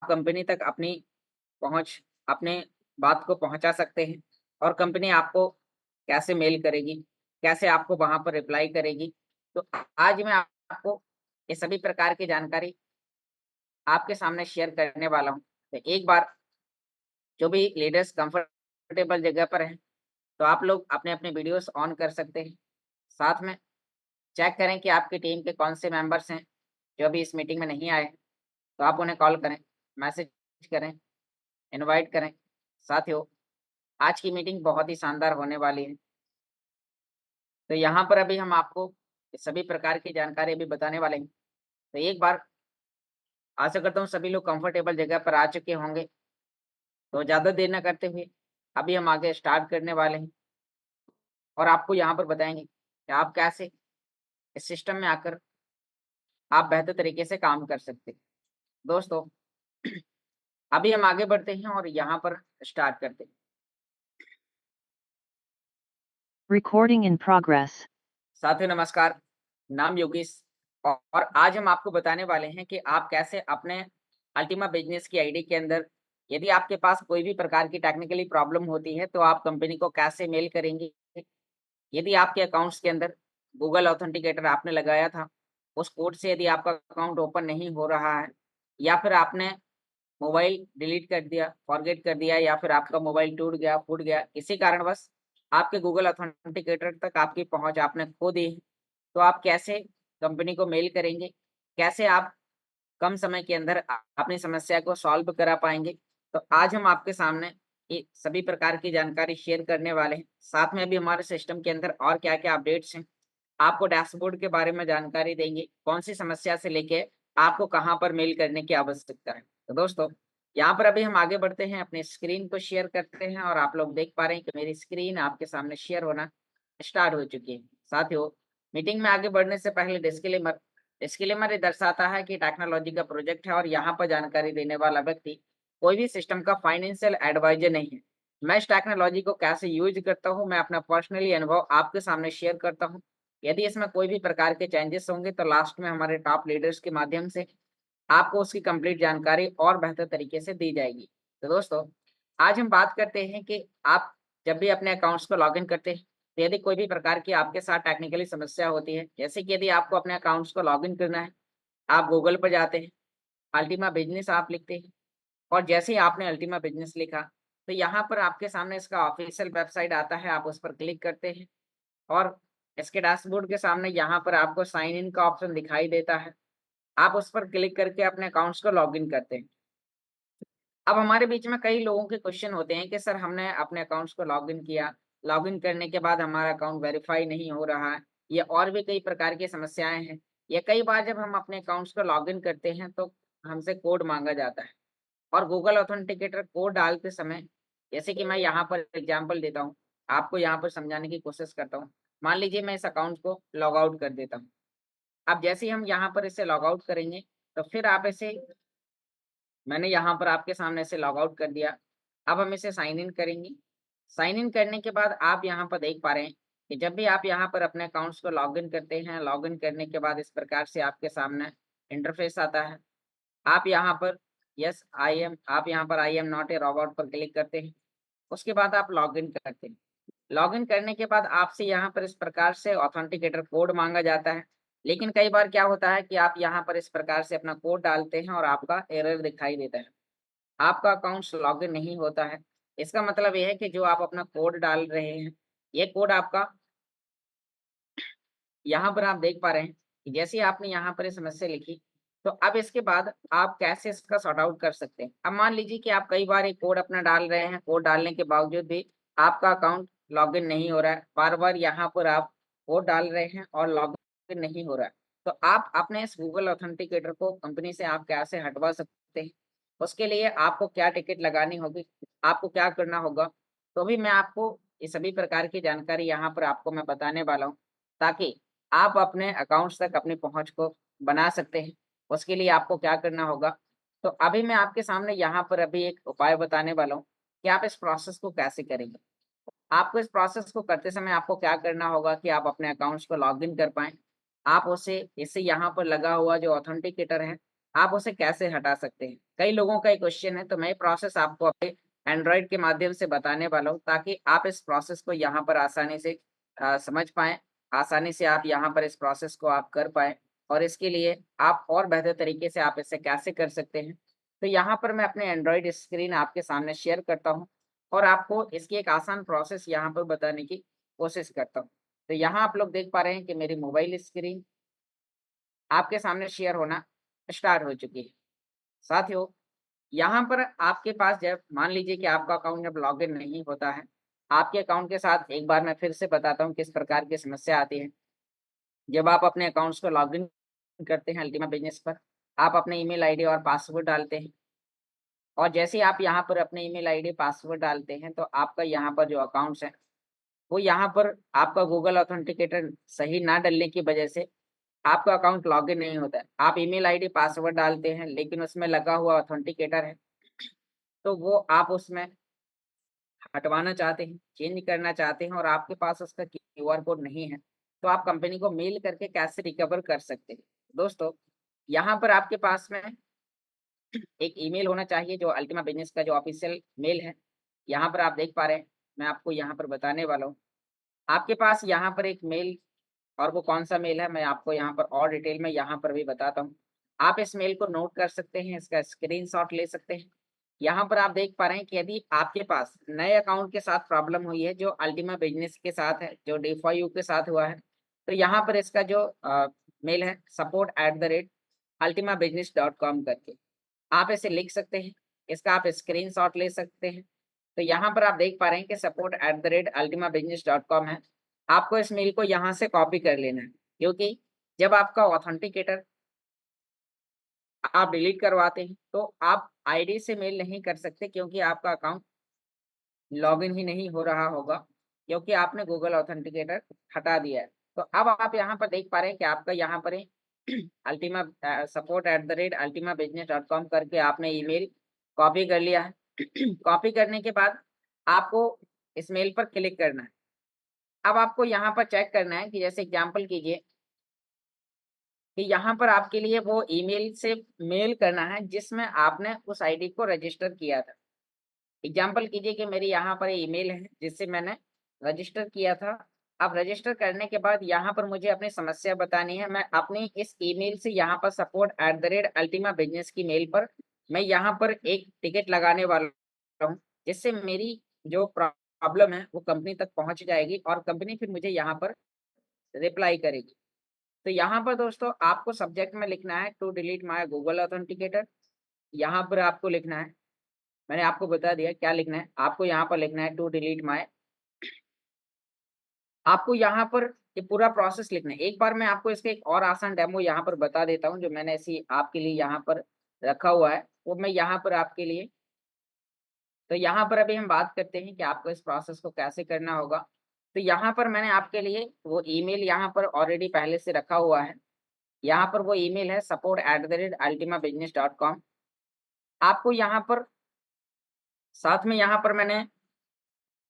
Company तक अपनी पहुँच अपने बात को पहुँचा सकते हैं और कंपनी आपको कैसे मेल करेगी, कैसे आपको वहाँ पर रिप्लाई करेगी। तो आज मैं आपको ये सभी प्रकार की जानकारी आपके सामने शेयर करने वाला हूँ। तो एक बार जो भी लीडर्स कंफर्टेबल जगह पर हैं, तो आप लोग अपने-अपने वीडियोज़ ऑन कर सकते हैं। साथ में चेक करें कि आपकी टीम के कौन से मेंबर्स हैं, जो अभी इस मीटिंग में नहीं आए हैं, तो आप उन्हें कॉल करें, मैसेज करें, इनवाइट करें। साथियों, आज की मीटिंग बहुत ही शानदार होने वाली है। तो यहाँ पर अभी हम आपको ये सभी प्रकार की जानकारी अभी बताने वाले हैं। तो एक बार आशा करता हूँ सभी लोग कंफर्टेबल जगह पर आ चुके होंगे। तो ज़्यादा देर ना करते हुए अभी हम आगे स्टार्ट करने वाले हैं और आपको यहाँ पर बताएँगे कि आप कैसे इस सिस्टम में आकर आप बेहतर तरीके से काम कर सकते हैं। दोस्तों, अभी हम आगे बढ़ते हैं और यहाँ पर स्टार्ट करते हैं। Recording in progress. साथियों नमस्कार, नाम योगेश और आज हम आपको बताने वाले हैं कि आप कैसे अपने अल्टीमा बिज़नेस की आईडी के अंदर यदि आपके पास कोई भी प्रकार की टेक्निकली प्रॉब्लम होती है, तो आप कंपनी को कैसे मेल करेंगे। यदि आपके अकाउंट्स के अंदर गूगल ऑथेंटिकेटर आपने लगाया था, उस कोड से यदि आपका अकाउंट ओपन नहीं हो रहा है या फिर आपने मोबाइल डिलीट कर दिया, फॉरगेट कर दिया या फिर आपका मोबाइल टूट गया, फूट गया, किसी कारणवश आपके गूगल ऑथेंटिकेटर तक आपकी पहुँच आपने खो दी है, तो आप कैसे कंपनी को मेल करेंगे? कैसे आप कम समय के अंदर अपनी समस्या को सॉल्व करा पाएँगे? तो आज हम आपके सामने ये सभी प्रकार की जानकारी शेयर करने वाले हैं। साथ में अभी हमारे सिस्टम के अंदर और क्या-क्या अपडेट्स हैं, आपको डैशबोर्ड के बारे में जानकारी देंगे, कौन-सी समस्या से लेके आपको कहाँ पर मेल करने की आवश्यकता है। तो दोस्तों, यहाँ पर अभी हम आगे बढ़ते हैं, अपनी स्क्रीन को शेयर करते हैं और आप लोग देख पा रहे हैं कि मेरी स्क्रीन आपके सामने शेयर होना स्टार्ट हो चुकी है। साथियों, मीटिंग में आगे बढ़ने से पहले डिस्क्लेमर डिस्क्लेमर ये दर्शाता है कि टेक्नोलॉजी का प्रोजेक्ट है और यहाँ पर जानकारी देने वाला व्यक्ति कोई भी सिस्टम का फाइनेंशियल एडवाइजर नहीं है। मैं इस टेक्नोलॉजी को कैसे यूज़ करता हूँ, मैं अपना पर्सनली अनुभव आपके सामने शेयर करता हूँ। यदि इसमें कोई भी प्रकार के चेंजेस होंगे तो लास्ट में हमारे टॉप लीडर्स के माध्यम से आपको उसकी कंप्लीट जानकारी और बेहतर तरीके से दी जाएगी। तो दोस्तों, आज हम बात करते हैं कि आप जब भी अपने अकाउंट्स को लॉगिन करते हैं, तो यदि कोई भी प्रकार की आपके साथ टेक्निकली समस्या होती है, जैसे कि यदि आपको अपने अकाउंट्स को लॉगिन करना है, आप गूगल पर जाते हैं, अल्टीमा बिज़नेस आप लिखते हैं और जैसे ही आपने अल्टीमा बिज़नेस लिखा, तो यहाँ पर आपके सामने इसका ऑफ़िशियल वेबसाइट आता है, आप उस पर क्लिक करते हैं और इसके डैशबोर्ड के सामने यहाँ पर आपको साइन इन का ऑप्शन दिखाई देता है। आप उस पर क्लिक करके अपने अकाउंट्स को लॉगिन करते हैं। अब हमारे बीच में कई लोगों के क्वेश्चन होते हैं कि सर हमने अपने अकाउंट्स को लॉगिन किया, लॉगिन करने के बाद हमारा अकाउंट वेरीफाई नहीं हो रहा है, या और भी कई प्रकार की समस्याएँ हैं। या कई बार जब हम अपने अकाउंट्स को लॉगिन करते हैं तो हमसे कोड माँगा जाता है और गूगल ऑथेंटिकेटर कोड डालते समय जैसे कि मैं यहाँ पर एग्ज़ाम्पल देता हूँ, आपको यहाँ पर समझाने की कोशिश करता हूँ। मान लीजिए मैं इस अकाउंट को लॉग आउट कर देता हूँ। अब जैसे ही हम यहाँ पर इसे लॉग आउट करेंगे, तो फिर आप इसे मैंने यहाँ पर आपके सामने इसे लॉग आउट कर दिया। अब हम इसे साइन इन करेंगे। साइन इन करने के बाद आप यहाँ पर देख पा रहे हैं कि जब भी आप यहाँ पर अपने अकाउंट्स को लॉगिन करते हैं, लॉगिन करने के बाद इस प्रकार से आपके सामने इंटरफ़ेस आता है। आप यहाँ पर आप यहाँ पर I am not a robot पर क्लिक करते हैं। उसके बाद आप लॉगिन करते हैं। लॉगिन करने के बाद आपसे यहाँ पर इस प्रकार से ऑथेंटिकेटर कोड माँगा जाता है। लेकिन कई बार क्या होता है कि आप यहाँ पर इस प्रकार से अपना कोड डालते हैं और आपका एरर दिखाई देता है। आपका अकाउंट्स लॉगिन नहीं होता है। इसका मतलब ये है कि जो आप अपना कोड डाल रहे हैं, ये कोड आपका यहाँ पर आप देख पा रहे हैं कि जैसे ही आपने यहाँ पर ये समस्या लिखी, तो अब इसके बाद आप कैसे इसका सॉर्ट आउट कर सकते हैं। अब मान लीजिए कि आप कई बार एक कोड अपना डाल रहे हैं, कोड डालने के बावजूद भी आपका अकाउंट लॉगिन नहीं हो रहा है। बार-बार यहाँ पर आप कोड डाल रहे हैं और लॉगिन नहीं हो रहा है। तो आप अपने इस गूगल ऑथेंटिकेटर को कंपनी से आप कैसे हटवा सकते हैं? उसके लिए आपको क्या टिकट लगानी होगी, आपको क्या करना होगा? तो भी मैं आपको ये सभी प्रकार की जानकारी यहाँ पर आपको मैं बताने वाला हूँ, ताकि आप अपने अकाउंट्स तक अपनी पहुँच को बना सकते हैं। उसके लिए आपको क्या करना होगा, तो अभी मैं आपके सामने यहाँ पर अभी एक उपाय बताने वाला हूँ कि आप इस प्रोसेस को कैसे करेंगे। आपको इस प्रोसेस को करते समय आपको क्या करना होगा कि आप अपने अकाउंट्स को लॉगिन कर पाएँ। आप उसे इससे यहाँ पर लगा हुआ जो ऑथेंटिकेटर है, आप उसे कैसे हटा सकते हैं? कई लोगों का ये क्वेश्चन है, तो मैं ये प्रोसेस आपको अपने एंड्रॉइड के माध्यम से बताने वाला हूँ, ताकि आप इस प्रोसेस को यहाँ पर आसानी से समझ पाएँ, आसानी से आप यहाँ पर इस प्रोसेस को आप कर पाएँ और इसके लिए आप और बेहतर तरीके से आप इसे कैसे कर सकते हैं। तो यहाँ पर मैं अपने एंड्रॉइड स्क्रीन आपके सामने शेयर करता हूँ और आपको इसकी एक आसान प्रोसेस यहाँ पर बताने की कोशिश करता हूँ। तो यहाँ आप लोग देख पा रहे हैं कि मेरी मोबाइल स्क्रीन आपके सामने शेयर होना स्टार्ट हो चुकी है। साथियों, यहाँ पर आपके पास जब मान लीजिए कि आपका अकाउंट जब लॉगिन नहीं होता है, आपके अकाउंट के साथ एक बार मैं फिर से बताता हूँ किस प्रकार की समस्या आती है। जब आप अपने अकाउंट्स को लॉगिन करते हैं अल्टीमा बिज़नेस पर, आप अपने ईमेल आईडी और पासवर्ड डालते हैं और जैसे ही आप यहाँ पर अपने ईमेल आईडी, पासवर्ड डालते हैं, तो आपका यहाँ पर जो अकाउंट्स हैं, वो यहाँ पर आपका गूगल ऑथेंटिकेटर सही ना डलने की वजह से आपका अकाउंट लॉगिन नहीं होता है। आप ईमेल आईडी, पासवर्ड डालते हैं, लेकिन उसमें लगा हुआ ऑथेंटिकेटर है, तो वो आप उसमें हटवाना चाहते हैं, चेंज करना चाहते हैं और आपके पास उसका क्यूआर कोड नहीं है, तो आप कंपनी को मेल करके कैसे रिकवर कर सकते हैं। दोस्तों, यहाँ पर आपके पास में एक ईमेल होना चाहिए जो अल्टीमा बिज़नेस का जो ऑफ़िशियल मेल है। यहाँ पर आप देख पा रहे हैं, मैं आपको यहाँ पर बताने वाला हूँ। आपके पास यहाँ पर एक मेल और वो कौन-सा मेल है, मैं आपको यहाँ पर और डिटेल में यहाँ पर भी बताता हूँ। आप इस मेल को नोट कर सकते हैं, इसका स्क्रीनशॉट ले सकते हैं। यहाँ पर आप देख पा रहे हैं कि यदि आपके पास नए अकाउंट के साथ प्रॉब्लम हुई है, जो अल्टीमा बिज़नेस के साथ है, जो D4U के साथ हुआ है, तो यहाँ पर इसका जो मेल है support@ultimabusiness.com करके, आप इसे लिख सकते हैं, इसका आप स्क्रीनशॉट ले सकते हैं। तो यहाँ पर आप देख पा रहे हैं कि support@ultimabusiness.com है। आपको इस मेल को यहाँ से कॉपी कर लेना है, क्योंकि जब आपका ऑथेंटिकेटर आप डिलीट करवाते हैं, तो आप आईडी से मेल नहीं कर सकते, क्योंकि आपका अकाउंट लॉगिन ही नहीं हो रहा होगा, क्योंकि आपने गूगल ऑथेंटिकेटर हटा दिया है। तो अब आप यहाँ पर देख पा रहे हैं कि आपका यहाँ पर अल्टीमा support@ultimabusiness.com करके आपने ईमेल कॉपी कर लिया है। कॉपी करने के बाद आपको इस मेल पर क्लिक करना है। अब आपको यहाँ पर चेक करना है कि जैसे एग्जांपल कीजिए कि यहाँ पर आपके लिए वो ईमेल से मेल करना है जिसमें आपने उस आईडी को रजिस्टर किया था। एग्जांपल कीजिए कि मेरी यहाँ पर ईमेल है जिससे मैंने रजिस्टर किया था। अब रजिस्टर करने के बाद यहाँ पर मुझे अपनी समस्या बतानी है। मैं अपनी इस ईमेल से यहाँ पर support@ultimabusiness की मेल पर मैं यहाँ पर एक टिकट लगाने वाला हूँ, जिससे मेरी जो प्रॉब्लम है वो कंपनी तक पहुँच जाएगी और कंपनी फिर मुझे यहाँ पर रिप्लाई करेगी। तो यहाँ पर दोस्तों आपको सब्जेक्ट में लिखना है to delete my Google authenticator. यहाँ पर आपको लिखना है, मैंने आपको बता दिया क्या लिखना है। आपको यहाँ पर लिखना है टू डिलीट माय, आपको यहाँ पर ये पूरा प्रोसेस लिखना है। एक बार मैं आपको इसका एक और आसान डेमो यहाँ पर बता देता हूँ, जो मैंने ऐसी आपके लिए यहाँ पर रखा हुआ है, वो मैं यहाँ पर आपके लिए, तो यहाँ पर अभी हम बात करते हैं कि आपको इस प्रोसेस को कैसे करना होगा। तो यहाँ पर मैंने आपके लिए वो ईमेल यहाँ पर ऑलरेडी पहले से रखा हुआ है। यहाँ पर वो ईमेल है support@ultimabusiness.com। आपको यहाँ पर साथ में यहाँ पर मैंने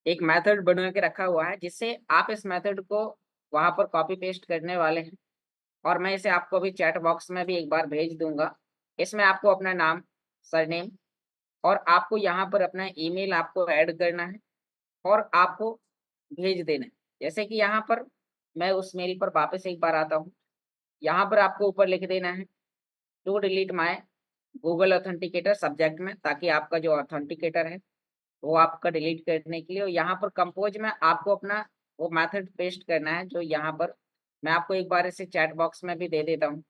एक मेथड बना के रखा हुआ है, जिससे आप इस मेथड को वहाँ पर कॉपी पेस्ट करने वाले हैं और मैं इसे आपको अभी चैट बॉक्स में भी एक बार भेज दूँगा। इसमें आपको अपना नाम, सरनेम और आपको यहाँ पर अपना ईमेल आपको ऐड करना है और आपको भेज देना है। जैसे कि यहाँ पर मैं उस मेल पर वापस एक बार आता हूँ। यहाँ पर आपको ऊपर लिख देना है to delete my Google authenticator subject में, ताकि आपका जो ऑथेंटिकेटर है वो आपका डिलीट करने के लिए, और यहाँ पर कंपोज में आपको अपना वो मेथड पेस्ट करना है, जो यहाँ पर मैं आपको एक बार इसे चैट बॉक्स में भी दे देता हूँ।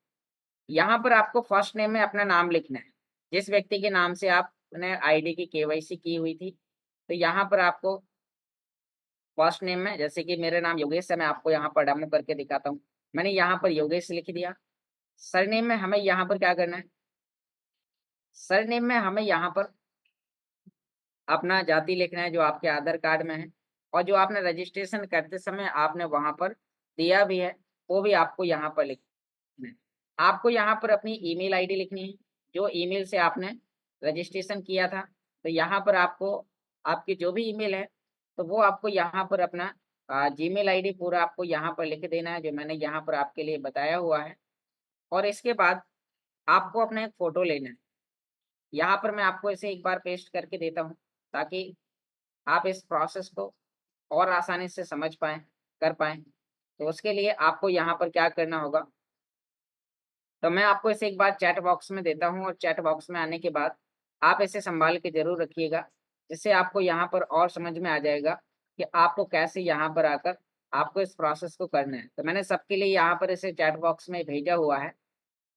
यहाँ पर आपको फर्स्ट नेम में अपना नाम लिखना है, जिस व्यक्ति के नाम से आपने आईडी की केवाईसी की हुई थी। तो यहाँ पर आपको फर्स्ट नेम में, जैसे कि मेरा नाम योगेश है, मैं आपको यहाँ पर डेमो करके दिखाता हूँ। मैंने यहाँ पर योगेश लिख दिया। सरनेम में हमें यहाँ पर क्या करना है, सरनेम में हमें यहाँ पर अपना जाति लिखना है जो आपके आधार कार्ड में है, और जो आपने रजिस्ट्रेशन करते समय आपने वहाँ पर दिया भी है, वो भी आपको यहाँ पर लिखना है। आपको यहाँ पर अपनी ईमेल आईडी लिखनी है, जो ईमेल से आपने रजिस्ट्रेशन किया था। तो यहाँ पर आपको आपकी जो भी ईमेल है, तो वो आपको यहाँ पर अपना जीमेल आईडी पूरा आपको यहाँ पर लिख देना है, जो मैंने यहाँ पर आपके लिए बताया हुआ है। और इसके बाद आपको अपना एक फ़ोटो लेना है। यहाँ पर मैं आपको इसे एक बार पेस्ट करके देता हूँ, ताकि आप इस प्रोसेस को और आसानी से समझ पाएँ, कर पाएँ। तो उसके लिए आपको यहाँ पर क्या करना होगा, तो मैं आपको इसे एक बार चैट बॉक्स में देता हूँ और चैट बॉक्स में आने के बाद आप इसे सँभाल के ज़रूर रखिएगा, जिससे आपको यहाँ पर और समझ में आ जाएगा कि आपको कैसे यहाँ पर आकर आपको इस प्रोसेस को करना है। तो मैंने सबके लिए यहाँ पर इसे चैट बॉक्स में भेजा हुआ है।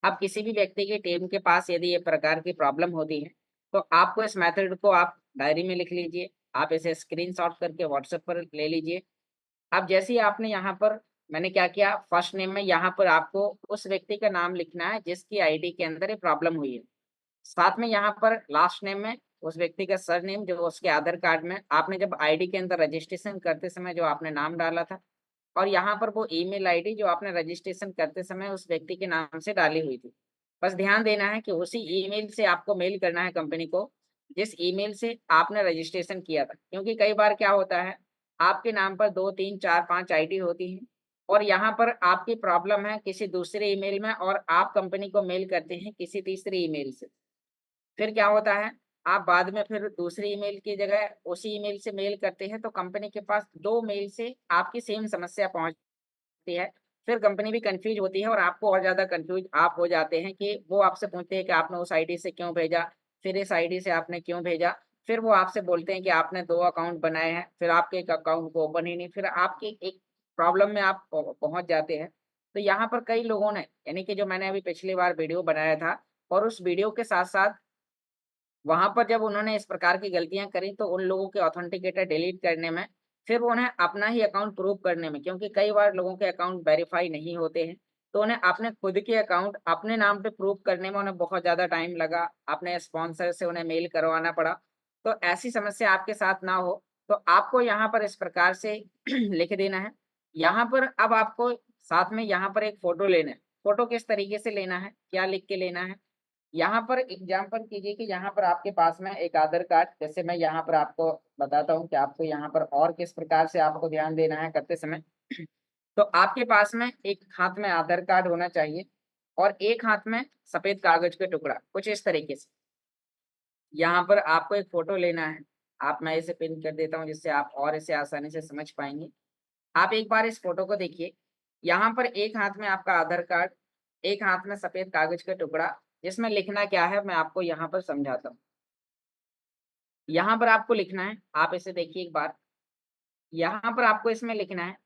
अब किसी भी व्यक्ति की टीम के पास यदि ये प्रकार की प्रॉब्लम होती है, तो आपको इस मेथड को आप डायरी में लिख लीजिए, आप इसे स्क्रीनशॉट करके व्हाट्सएप पर ले लीजिए। अब जैसे ही आपने यहाँ पर मैंने क्या किया, फर्स्ट नेम में यहाँ पर आपको उस व्यक्ति का नाम लिखना है जिसकी आईडी के अंदर ये प्रॉब्लम हुई है। साथ में यहाँ पर लास्ट नेम में उस व्यक्ति का सरनेम जो उसके आधार कार्ड में आपने जब आईडी के अंदर रजिस्ट्रेशन करते समय जो आपने नाम डाला था, और यहाँ पर वो ईमेल आईडी जो आपने रजिस्ट्रेशन करते समय उस व्यक्ति के नाम से डाली हुई थी। बस ध्यान देना है कि उसी ईमेल से आपको मेल करना है कंपनी को, जिस ईमेल से आपने रजिस्ट्रेशन किया था। क्योंकि कई बार क्या होता है, आपके नाम पर 2, 3, 4, 5 आईडी होती हैं और यहाँ पर आपकी प्रॉब्लम है किसी दूसरे ईमेल में और आप कंपनी को मेल करते हैं किसी तीसरे ईमेल से। फिर क्या होता है, आप बाद में फिर दूसरी ईमेल की जगह उसी ईमेल से मेल करते हैं, तो कंपनी के पास 2 मेल से आपकी सेम समस्या पहुँचती है। फिर कंपनी भी कन्फ्यूज़ होती है और आपको और ज़्यादा कन्फ्यूज़ आप हो जाते हैं कि वो आपसे पूछते हैं कि आपने उस आईडी से क्यों भेजा? फिर इस आईडी से आपने क्यों भेजा? फिर वो आपसे बोलते हैं कि आपने 2 अकाउंट बनाए हैं, फिर आपके एक अकाउंट को ओपन ही नहीं, फिर आपकी एक प्रॉब्लम में आप पहुँच जाते हैं। तो यहाँ पर कई लोगों ने, यानी कि जो मैंने अभी पिछली बार वीडियो बनाया था और उस वीडियो के साथ-साथ वहाँ पर जब उन्होंने इस प्रकार की गलतियाँ करी, तो उन लोगों के ऑथेंटिकेटर डिलीट करने में, फिर उन्हें अपना ही अकाउंट प्रूव करने में, क्योंकि कई बार लोगों के अकाउंट वेरीफ़ाई नहीं होते हैं, तो उन्हें अपने खुद के अकाउंट अपने नाम पे प्रूव करने में उन्हें बहुत ज़्यादा टाइम लगा, अपने स्पॉन्सर से उन्हें मेल करवाना पड़ा। तो ऐसी समस्या आपके साथ ना हो, तो आपको यहाँ पर इस प्रकार से लिख देना है। यहाँ पर अब आपको साथ में यहाँ पर एक फ़ोटो लेना है। फ़ोटो किस तरीके से लेना है, क्या लिख के लेना है? यहाँ पर एग्जाम्पल कीजिए कि यहाँ पर आपके पास में एक आधार कार्ड, जैसे मैं यहाँ पर आपको बताता हूँ कि आपको यहाँ पर और किस प्रकार से आपको ध्यान देना है करते समय। तो आपके पास में एक हाथ में आधार कार्ड होना चाहिए और एक हाथ में सफेद कागज का टुकड़ा, कुछ इस तरीके से। यहाँ पर आपको एक फोटो लेना है। आप मैं इसे पिन कर देता हूँ जिससे आप और इसे आसानी से समझ पाएंगे। आप एक बार इस फोटो को देखिए। यहाँ पर एक हाथ में आपका आधार कार्ड, एक हाथ में सफेद कागज का टुकड़ा, जिसमें लिखना क्या है मैं आपको यहाँ पर समझाता हूँ। यहाँ पर आपको लिखना है, आप इसे देखिए एक बार। यहाँ पर आपको इसमें लिखना है,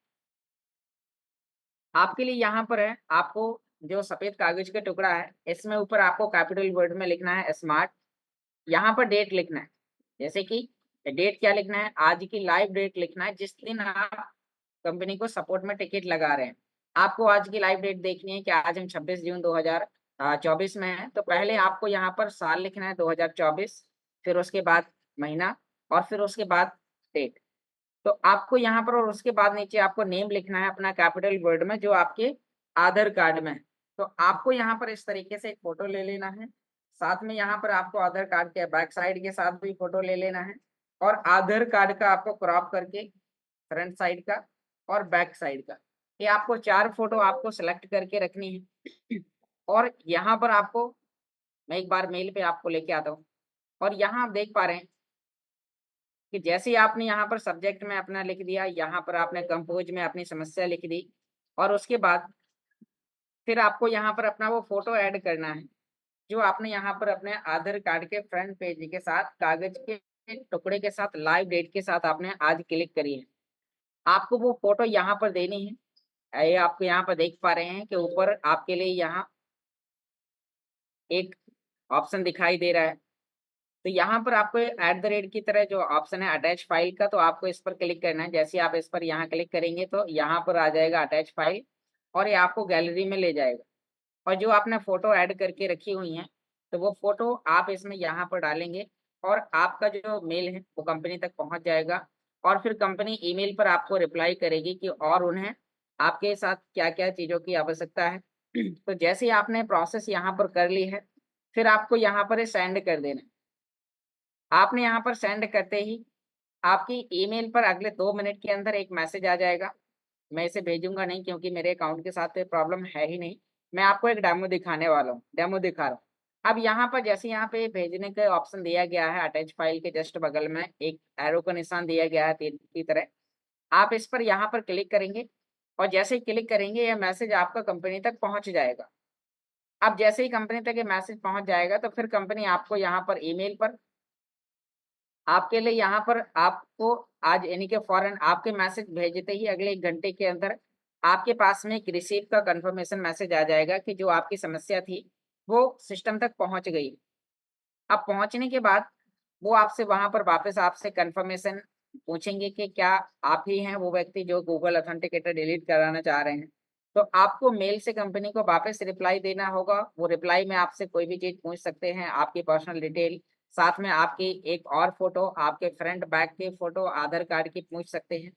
आपके लिए यहाँ पर है, आपको जो सफेद कागज का टुकड़ा है, इसमें ऊपर आपको कैपिटल वर्ड में लिखना है स्मार्ट। यहाँ पर डेट लिखना है, जैसे कि डेट क्या लिखना है, आज की लाइव डेट लिखना है, जिस दिन आप कंपनी को सपोर्ट में टिकट लगा रहे हैं। आपको आज की लाइव डेट देखनी है कि आज हम 26 जून 2024 में हैं, तो पहले आपको यहाँ पर साल लिखना है 2024, फिर उसके बाद महीना और फिर उसके बाद डेट। तो आपको यहाँ पर और उसके बाद नीचे आपको नेम लिखना है अपना कैपिटल वर्ड में जो आपके आधार कार्ड में है। तो आपको यहाँ पर इस तरीके से एक फ़ोटो ले लेना है। साथ में यहाँ पर आपको आधार कार्ड के बैक साइड के साथ भी फ़ोटो ले लेना है और आधार कार्ड का आपको क्रॉप करके फ्रंट साइड का और बैक साइड का, ये आपको 4 फ़ोटो आपको सेलेक्ट करके रखनी है। और यहाँ पर आपको मैं एक बार मेल पे आपको लेके आता हूँ और यहाँ आप देख पा रहे हैं कि जैसे ही आपने यहाँ पर सब्जेक्ट में अपना लिख दिया, यहाँ पर आपने कंपोज़ में अपनी समस्या लिख दी और उसके बाद फिर आपको यहाँ पर अपना वो फ़ोटो ऐड करना है, जो आपने यहाँ पर अपने आधार कार्ड के फ्रंट पेज के साथ कागज़ के टुकड़े के साथ लाइव डेट के साथ आपने आज क्लिक करी है। आपको वो फ़ोटो यहाँ पर देनी है। ये आपको यहाँ पर देख पा रहे हैं कि ऊपर आपके लिए यहाँ एक ऑप्शन दिखाई दे रहा है। तो यहाँ पर आपको एट द रेट की तरह जो ऑप्शन है अटैच फाइल का, तो आपको इस पर क्लिक करना है। जैसे ही आप इस पर यहाँ क्लिक करेंगे तो यहाँ पर आ जाएगा अटैच फाइल और ये आपको गैलरी में ले जाएगा। और जो आपने फ़ोटो ऐड करके रखी हुई हैं, तो वो फ़ोटो आप इसमें यहाँ पर डालेंगे और आपका जो मेल है वो कंपनी तक पहुँच जाएगा और फिर कंपनी ईमेल पर आपको रिप्लाई करेगी कि और उन्हें आपके साथ क्या-क्या चीज़ों की आवश्यकता है। तो जैसे ही आपने प्रोसेस यहाँ पर कर ली है, फिर आपको यहाँ पर ये सेंड कर देना है। आपने यहाँ पर सेंड करते ही आपकी ईमेल पर अगले 2 मिनट के अंदर एक मैसेज आ जाएगा। मैं इसे भेजूँगा नहीं क्योंकि मेरे अकाउंट के साथ तो ये प्रॉब्लम है ही नहीं। मैं आपको एक डेमो दिखाने वाला हूँ, डेमो दिखा रहा हूँ। अब यहाँ पर जैसे यहाँ पे भेजने का ऑप्शन दिया गया है, अटैच फाइल के जस्ट बगल में एक एरो का निशान दिया गया है तीर की तरह। आप इस पर यहाँ पर क्लिक करेंगे और जैसे ही क्लिक करेंगे यह मैसेज आपका कंपनी तक पहुँच जाएगा। अब जैसे ही कंपनी तक ये मैसेज पहुँच जाएगा तो फिर कंपनी आपको यहाँ पर ईमेल पर आपके लिए यहाँ पर आपको आज यानी कि फ़ौरन आपके मैसेज भेजते ही अगले 1 घंटे के अंदर आपके पास में एक रिसीव का कंफर्मेशन मैसेज आ जाएगा कि जो आपकी समस्या थी, वो सिस्टम तक पहुँच गई। अब पहुँचने के बाद वो आपसे वहाँ पर वापस आपसे कंफर्मेशन पूछेंगे कि क्या आप ही हैं वो व्यक्ति जो गूगल ऑथेंटिकेटर डिलीट कराना चाह रहे हैं। तो आपको मेल से कंपनी को वापस रिप्लाई देना होगा। वो रिप्लाई में आपसे कोई भी चीज़ पूछ सकते हैं, आपकी पर्सनल डिटेल, साथ में आपकी एक और फ़ोटो, आपके फ्रंट बैक की फ़ोटो, आधार कार्ड की पूछ सकते हैं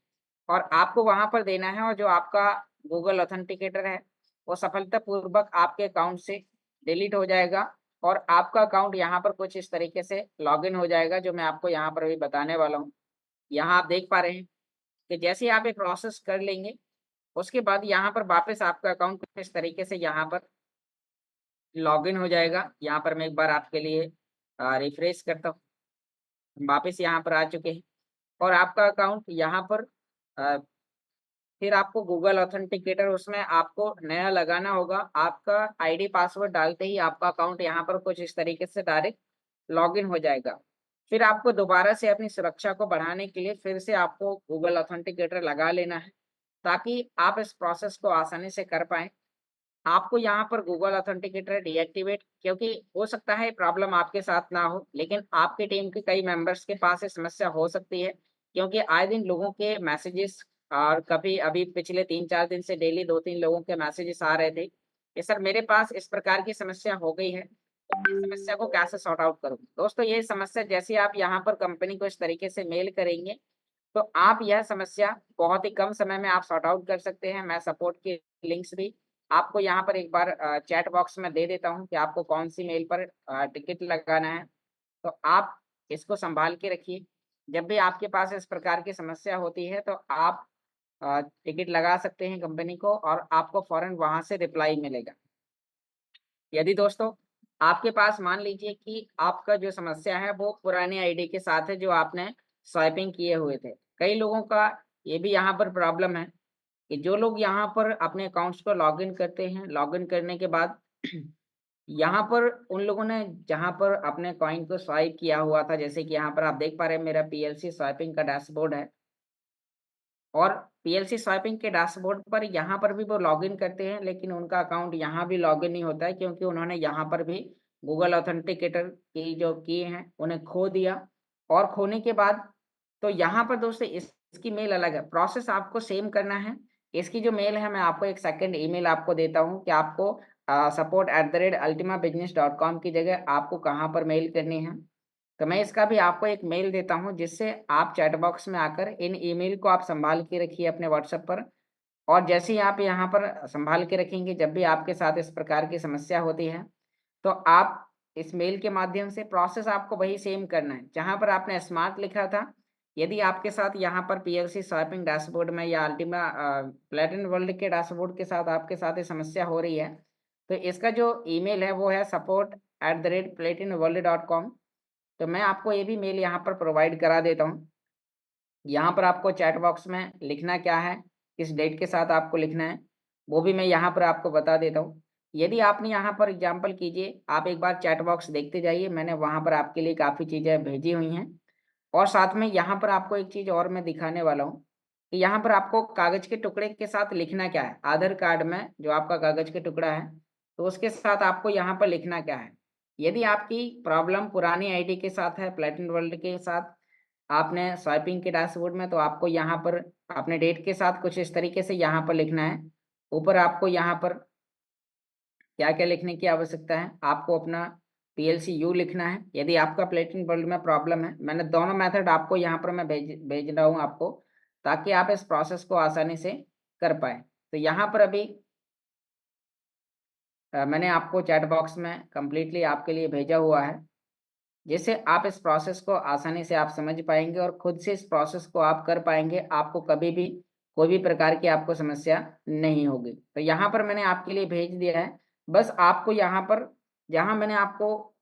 और आपको वहाँ पर देना है और जो आपका गूगल ऑथेंटिकेटर है, वो सफलतापूर्वक आपके अकाउंट से डिलीट हो जाएगा और आपका अकाउंट यहाँ पर कुछ इस तरीके से लॉगिन हो जाएगा, जो मैं आपको यहाँ पर अभी बताने वाला हूँ। यहाँ आप देख पा रहे हैं कि जैसे ही आप ये प्रोसेस कर लेंगे, उसके बाद यहाँ पर वापस आपका अकाउंट कुछ इस तरीके से यहाँ पर लॉगिन हो जाएगा। यहाँ पर मैं एक बार आपके लिए रिफ्रेश करता हूँ। हम वापस यहाँ पर आ चुके हैं और आपका अकाउंट यहाँ पर अ, फिर आपको गूगल ऑथेंटिकेटर उसमें आपको नया लगाना होगा। आपका आईडी पासवर्ड डालते ही आपका अकाउंट यहाँ पर कुछ इस तरीके से डायरेक्ट लॉगिन हो जाएगा। फिर आपको दोबारा से अपनी सुरक्षा को बढ़ाने के लिए फिर से आपको गूगल ऑथेंटिकेटर लगा लेना है, ताकि आप इस प्रोसेस को आसानी से कर पाएँ। आपको यहाँ पर गूगल ऑथेंटिकेटर डीएक्टिवेट क्योंकि हो सकता है प्रॉब्लम आपके साथ ना हो, लेकिन आपकी टीम के कई मेंबर्स के पास ये समस्या हो सकती है, क्योंकि आए दिन लोगों के मैसेजेस और कभी अभी पिछले 3-4 दिन से डेली 2-3 लोगों के मैसेजेस आ रहे थे कि सर मेरे पास इस प्रकार की समस्या हो गई है, तो इस समस्या को कैसे सॉर्ट आउट करूँ? दोस्तों ये समस्या जैसे आप यहाँ पर कंपनी को इस तरीके से मेल करेंगे, तो आप यह समस्या बहुत ही कम समय में आप सॉर्ट आउट कर सकते हैं। मैं सपोर्ट के लिंक्स भी आपको यहाँ पर एक बार चैट बॉक्स में दे देता हूँ कि आपको कौन-सी मेल पर टिकट लगाना है। तो आप इसको सँभाल के रखिए। जब भी आपके पास इस प्रकार की समस्या होती है तो आप टिकट लगा सकते हैं कंपनी को और आपको फ़ौरन वहाँ से रिप्लाई मिलेगा। यदि दोस्तों आपके पास मान लीजिए कि आपका जो समस्या है वो पुरानी आईडी के साथ है जो आपने स्वाइपिंग किए हुए थे। कई लोगों का ये भी यहाँ पर प्रॉब्लम है कि जो लोग यहाँ पर अपने अकाउंट्स को लॉगिन करते हैं, लॉगिन करने के बाद यहाँ पर उन लोगों ने जहाँ पर अपने कॉइन को स्वाइप किया हुआ था, जैसे कि यहाँ पर आप देख पा रहे हैं मेरा पीएलसी स्वाइपिंग का डैशबोर्ड है और पीएलसी स्वाइपिंग के डैशबोर्ड पर यहाँ पर भी वो लॉगिन करते हैं, लेकिन उनका अकाउंट यहाँ भी लॉगिन नहीं होता है क्योंकि उन्होंने यहाँ पर भी गूगल ऑथेंटिकेटर की जो की हैं, उन्हें खो दिया और खोने के बाद तो यहाँ पर दोस्तों इसकी मेल अलग है, प्रोसेस आपको सेम करना है। इसकी जो मेल है मैं आपको एक सेकंड ईमेल आपको देता हूँ कि आपको support@ultimabusiness.com की जगह आपको कहाँ पर मेल करनी है। तो मैं इसका भी आपको एक मेल देता हूँ जिससे आप चैट बॉक्स में आकर इन ईमेल को आप सँभाल के रखिए अपने व्हाट्सएप पर और जैसे ही आप यहाँ पर सँभाल के रखेंगे, जब भी आपके साथ इस प्रकार की समस्या होती है, तो आप इस मेल के माध्यम से प्रोसेस आपको वही सेम करना है। जहाँ पर आपने स्मार्ट लिखा था, यदि आपके साथ यहाँ पर पीएलसी स्वाइपिंग डैशबोर्ड में या अल्टीमा प्लैटिनम वर्ल्ड के डैशबोर्ड के साथ आपके साथ ये समस्या हो रही है, तो इसका जो ईमेल है वो है support@platinumworld.com। तो मैं आपको ये भी मेल यहाँ पर प्रोवाइड करा देता हूँ। यहाँ पर आपको चैट बॉक्स में लिखना क्या है, किस डेट के साथ आपको लिखना है, वो भी मैं यहाँ पर आपको बता देता हूँ। यदि आपने यहाँ पर एग्ज़ाम्पल कीजिए, आप एक बार चैट बॉक्स देखते जाइए, मैंने वहाँ पर आपके लिए काफ़ी चीज़ें भेजी हुई हैं और साथ में यहाँ पर आपको एक चीज़ और मैं दिखाने वाला हूँ, कि यहाँ पर आपको कागज़ के टुकड़े के साथ लिखना क्या है। आधार कार्ड में जो आपका कागज़ का टुकड़ा है, तो उसके साथ आपको यहाँ पर लिखना क्या है। यदि आपकी प्रॉब्लम पुरानी आईडी के साथ है, प्लैटिनम वर्ल्ड के साथ आपने स्वाइपिंग के डैशबोर्ड में तो आपको यहाँ पर अपने डेट के साथ कुछ इस तरीके से यहाँ पर लिखना है। ऊपर आपको यहाँ पर क्या-क्या लिखने की आवश्यकता है, आपको अपना पीएलसीयू लिखना है, यदि आपका प्लेटिन वर्ल्ड में प्रॉब्लम है। मैंने दोनों मेथड आपको यहाँ पर मैं भेज रहा हूँ आपको, ताकि आप इस प्रोसेस को आसानी से कर पाएँ। तो यहाँ पर अभी मैंने आपको चैट बॉक्स में कंप्लीटली आपके लिए भेजा हुआ है। जिससे आप इस प्रोसेस को आसानी से आप समझ पाएँगे और खुद से इस प्रोसेस को आप कर पाएँगे। आपको कभी भी कोई भी प्रकार की आपको समस्या नहीं होगी। तो यहाँ पर मैंने आपके लिए भेज दिया है, बस आपको यहाँ पर जहाँ मैंने आपको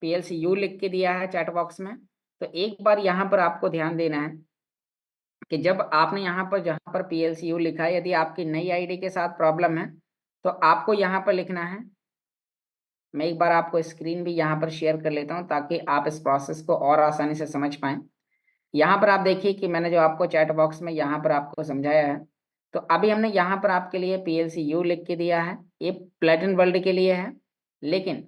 PLCU लिख के दिया है चैट बॉक्स में, तो एक बार यहाँ पर आपको ध्यान देना है कि जब आपने यहाँ पर जहाँ पर PLCU लिखा है, यदि आपकी नई आईडी के साथ प्रॉब्लम है, तो आपको यहाँ पर लिखना है। मैं एक बार आपको स्क्रीन भी यहाँ पर शेयर कर लेता हूँ ताकि आप इस प्रोसेस को और आसानी से समझ पाएँ। यहाँ पर आप देखिए कि मैंने जो आपको चैट बॉक्स में यहाँ पर आपको समझाया है, तो अभी हमने यहाँ पर आपके लिए PLCU लिख के दिया है, ये प्लेटिन वर्ल्ड के लिए है। लेकिन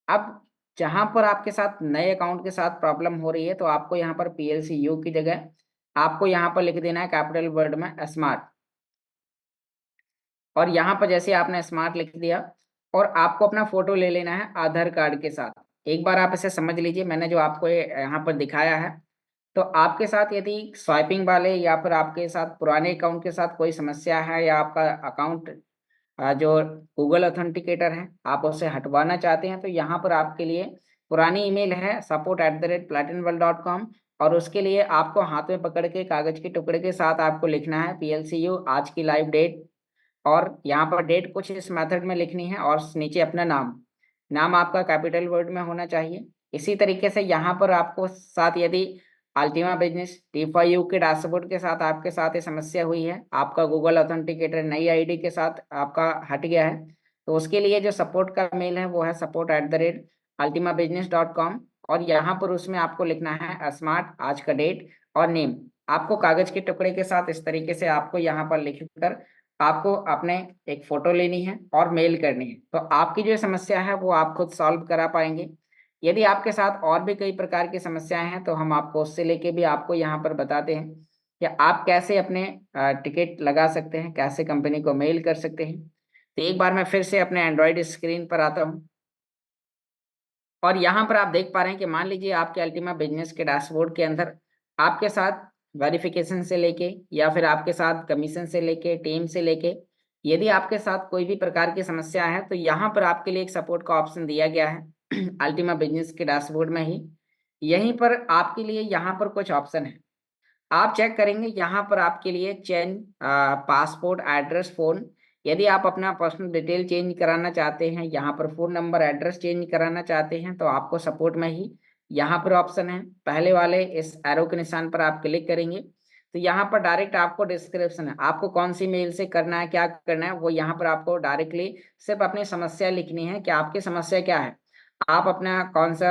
अब जहाँ पर आपके साथ नए अकाउंट के साथ प्रॉब्लम हो रही है, तो आपको यहाँ पर PLCU की जगह आपको यहाँ पर लिख देना है कैपिटल वर्ड में स्मार्ट। और यहाँ पर जैसे आपने स्मार्ट लिख दिया और आपको अपना फोटो ले लेना है आधार कार्ड के साथ। एक बार आप इसे समझ लीजिए, मैंने जो आपको ये यहाँ पर दिखाया है, तो आपके साथ यदि स्वाइपिंग वाले या फिर आपके साथ पुराने अकाउंट के साथ कोई समस्या है या आपका अकाउंट जो गूगल ऑथेंटिकेटर है आप उसे हटवाना चाहते हैं, तो यहाँ पर आपके लिए पुरानी ईमेल है support@platinworld.com और उसके लिए आपको हाथ में पकड़ के कागज के टुकड़े के साथ आपको लिखना है PLCU आज की लाइव डेट, और यहाँ पर डेट कुछ इस मेथड में लिखनी है और नीचे अपना नाम आपका कैपिटल वर्ड में होना चाहिए। इसी तरीके से यहाँ पर आपको साथ यदि अल्टीमा बिजनेस T5U के डैशबोर्ड के साथ आपके साथ ये समस्या हुई है, आपका गूगल ऑथेंटिकेटर नई आईडी के साथ आपका हट गया है, तो उसके लिए जो सपोर्ट का मेल है वो है support@ultimabusiness.com और यहाँ पर उसमें आपको लिखना है स्मार्ट आज का डेट और नेम। आपको कागज के टुकड़े के साथ इस तरीके से आपको यहाँ पर लिख कर आपको अपने एक फोटो लेनी है और मेल करनी है, तो आपकी जो समस्या है वो आप खुद सॉल्व करा पाएंगे। यदि आपके साथ और भी कई प्रकार की समस्याएं हैं, तो हम आपको उससे लेके भी आपको यहाँ पर बताते हैं कि आप कैसे अपने टिकट लगा सकते हैं, कैसे कंपनी को मेल कर सकते हैं। तो एक बार मैं फिर से अपने एंड्रॉयड स्क्रीन पर आता हूँ और यहाँ पर आप देख पा रहे हैं कि मान लीजिए आपके अल्टीमा बिजनेस के डैशबोर्ड के अंदर आपके साथ वेरिफिकेशन से लेके या फिर आपके साथ कमीशन से लेके टीम से लेके यदि आपके साथ कोई भी प्रकार की समस्या है, तो यहाँ पर आपके लिए एक सपोर्ट का ऑप्शन दिया गया है अल्टीमा बिजनेस के डैशबोर्ड में ही। यहीं पर आपके लिए यहाँ पर कुछ ऑप्शन है, आप चेक करेंगे यहाँ पर आपके लिए चेंज पासपोर्ट एड्रेस फ़ोन, यदि आप अपना पर्सनल डिटेल चेंज कराना चाहते हैं, यहाँ पर फ़ोन नंबर एड्रेस चेंज कराना चाहते हैं, तो आपको सपोर्ट में ही यहाँ पर ऑप्शन है। पहले वाले इस एरो के निशान पर आप क्लिक करेंगे तो यहाँ पर डायरेक्ट आपको डिस्क्रिप्शन है, आपको कौन सी मेल से करना है, क्या करना है, वो यहाँ पर आपको डायरेक्टली सिर्फ अपनी समस्या लिखनी है कि आपकी समस्या क्या है। आप अपना कौन सा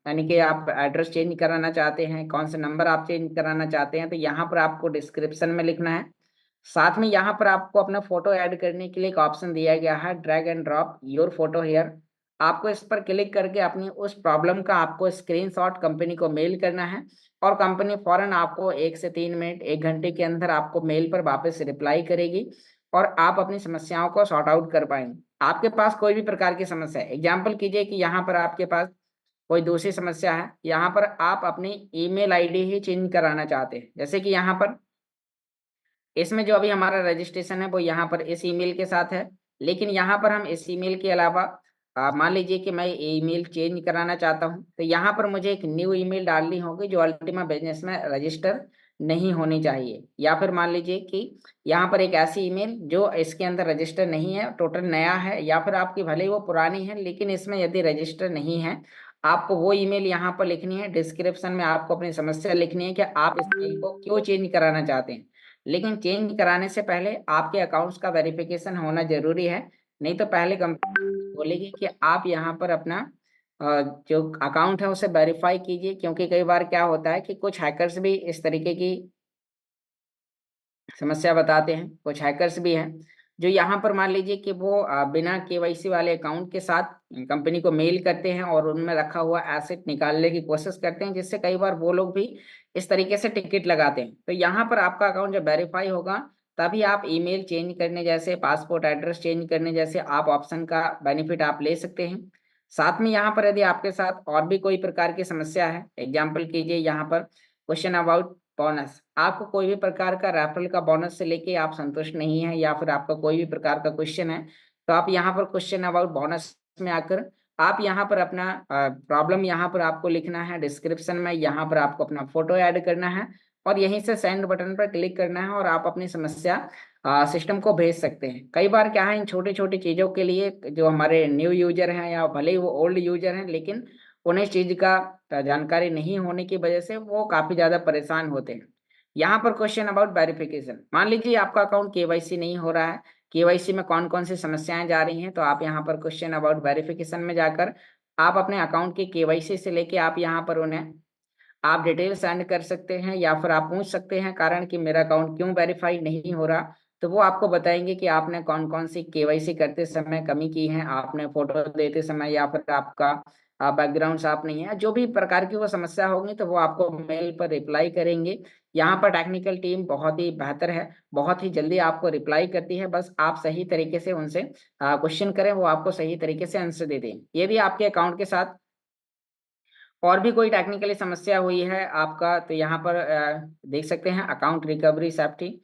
यानी कि आप एड्रेस चेंज कराना चाहते हैं, कौन सा नंबर आप चेंज कराना चाहते हैं, तो यहाँ पर आपको डिस्क्रिप्शन में लिखना है। साथ में यहाँ पर आपको अपना फोटो ऐड करने के लिए एक ऑप्शन दिया गया है drag and drop your photo here. आपको इस पर क्लिक करके अपनी उस प्रॉब्लम का आपको स्क्रीनशॉट कंपनी को मेल करना है और कंपनी फौरन आपको 1 से 3 मिनट 1 घंटे के अंदर आपको मेल पर वापस रिप्लाई करेगी और आप अपनी समस्याओं को सॉर्ट आउट कर पाएंगे। आपके पास कोई भी प्रकार की समस्या है, एग्जाम्पल कीजिए कि यहाँ पर आपके पास कोई दूसरी समस्या है, यहाँ पर आप अपनी ईमेल आईडी ही चेंज कराना चाहते हैं, जैसे कि यहाँ पर इसमें जो अभी हमारा रजिस्ट्रेशन है वो यहाँ पर इस ईमेल के साथ है, लेकिन यहाँ पर हम इस ईमेल के अलावा मान लीजिए कि मैं ईमेल चेंज कराना चाहता हूँ, तो यहाँ पर मुझे एक न्यू ईमेल डालनी होगी जो अल्टीमा बिजनेस में रजिस्टर नहीं होनी चाहिए, या फिर मान लीजिए कि यहाँ पर एक ऐसी ईमेल जो इसके अंदर रजिस्टर नहीं है, टोटल नया है, या फिर आपकी भले ही वो पुरानी है लेकिन इसमें यदि रजिस्टर नहीं है, आपको वो ईमेल यहाँ पर लिखनी है। डिस्क्रिप्शन में आपको अपनी समस्या लिखनी है कि आप इस मेल को क्यों चेंज कराना चाहते हैं, लेकिन चेंज कराने से पहले आपके अकाउंट्स का वेरिफिकेशन होना जरूरी है। नहीं तो पहले कंपनी बोलेगी कि आप यहाँ पर अपना जो अकाउंट है उसे वेरीफाई कीजिए, क्योंकि कई बार क्या होता है कि कुछ हैकर्स भी इस तरीके की समस्या बताते हैं। कुछ हैकर्स भी हैं जो यहाँ पर मान लीजिए कि वो बिना केवाईसी वाले अकाउंट के साथ कंपनी को मेल करते हैं और उनमें रखा हुआ एसेट निकालने की कोशिश करते हैं, जिससे कई बार वो लोग भी इस तरीके से टिकट लगाते हैं। तो यहाँ पर आपका अकाउंट जब वेरीफाई होगा तभी आप ईमेल चेंज करने जैसे पासपोर्ट एड्रेस चेंज करने जैसे आप ऑप्शन का बेनिफिट आप ले सकते हैं। साथ में यहाँ पर यदि आपके साथ और भी कोई प्रकार की समस्या है, एग्जाम्पल कीजिए यहाँ पर क्वेश्चन अबाउट बोनस, आपको कोई भी प्रकार का रेफरल का बोनस से लेके आप संतुष्ट नहीं है या फिर आपका कोई भी प्रकार का क्वेश्चन है, तो आप यहाँ पर क्वेश्चन अबाउट बोनस में आकर आप यहाँ पर अपना प्रॉब्लम यहाँ पर आपको लिखना है डिस्क्रिप्शन में, यहाँ पर आपको अपना फोटो ऐड करना है और यहीं से सेंड बटन पर क्लिक करना है और आप अपनी समस्या सिस्टम को भेज सकते हैं। कई बार क्या है, इन छोटी छोटी चीज़ों के लिए जो हमारे न्यू यूजर हैं या भले ही वो ओल्ड यूजर हैं, लेकिन उन्हें इस चीज़ का जानकारी नहीं होने की वजह से वो काफ़ी ज़्यादा परेशान होते हैं। यहाँ पर क्वेश्चन अबाउट वेरिफिकेशन, मान लीजिए आपका अकाउंट केवाईसी नहीं हो रहा है, केवाईसी में कौन कौन सी समस्याएं जा रही हैं, तो आप यहाँ पर क्वेश्चन अबाउट वेरिफिकेशन में जाकर आप अपने अकाउंट की केवाईसी से लेके आप यहाँ पर उन्हें आप डिटेल सेंड कर सकते हैं या फिर आप पूछ सकते हैं कारण कि मेरा अकाउंट क्यों वेरीफाई नहीं हो रहा। तो वो आपको बताएंगे कि आपने कौन कौन सी केवाईसी करते समय कमी की है, आपने फोटो देते समय या फिर आपका बैकग्राउंड साफ नहीं है, जो भी प्रकार की वो समस्या होगी तो वो आपको मेल पर रिप्लाई करेंगे। यहाँ पर टेक्निकल टीम बहुत ही बेहतर है, बहुत ही जल्दी आपको रिप्लाई करती है, बस आप सही तरीके से उनसे क्वेश्चन करें, वो आपको सही तरीके से आंसर दे दें। यदि आपके अकाउंट के साथ और भी कोई टेक्निकली समस्या हुई है आपका, तो यहाँ पर देख सकते हैं अकाउंट रिकवरी सेफ्टी,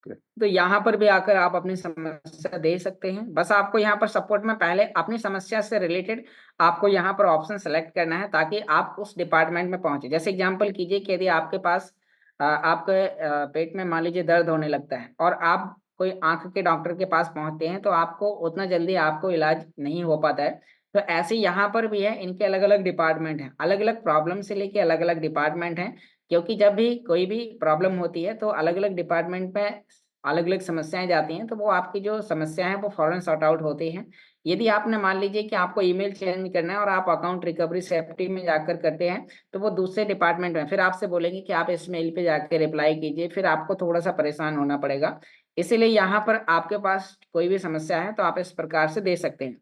तो यहाँ पर भी आकर आप अपनी समस्या दे सकते हैं। बस आपको यहाँ पर सपोर्ट में पहले अपनी समस्या से रिलेटेड आपको यहाँ पर ऑप्शन सेलेक्ट करना है ताकि आप उस डिपार्टमेंट में पहुंचे। जैसे एग्जांपल कीजिए कि यदि आपके पास आपके पेट में मान लीजिए दर्द होने लगता है और आप कोई आंख के डॉक्टर के पास पहुंचते हैं, तो आपको उतना जल्दी आपको इलाज नहीं हो पाता है। तो ऐसे यहाँ पर भी है, इनके अलग अलग डिपार्टमेंट हैं, अलग अलग प्रॉब्लम से लेके अलग अलग डिपार्टमेंट हैं, क्योंकि जब भी कोई भी प्रॉब्लम होती है तो अलग अलग डिपार्टमेंट में अलग अलग समस्याएं जाती हैं, तो वो आपकी जो समस्या है वो फौरन सॉर्ट आउट होती हैं। यदि आपने मान लीजिए कि आपको ईमेल चेंज करना है और आप अकाउंट रिकवरी सेफ्टी में जाकर करते हैं, तो वो दूसरे डिपार्टमेंट में फिर आपसे बोलेंगे कि आप इस मेल पे जाकर रिप्लाई कीजिए, फिर आपको थोड़ा सा परेशान होना पड़ेगा। इसीलिए यहाँ पर आपके पास कोई भी समस्या है तो आप इस प्रकार से दे सकते हैं।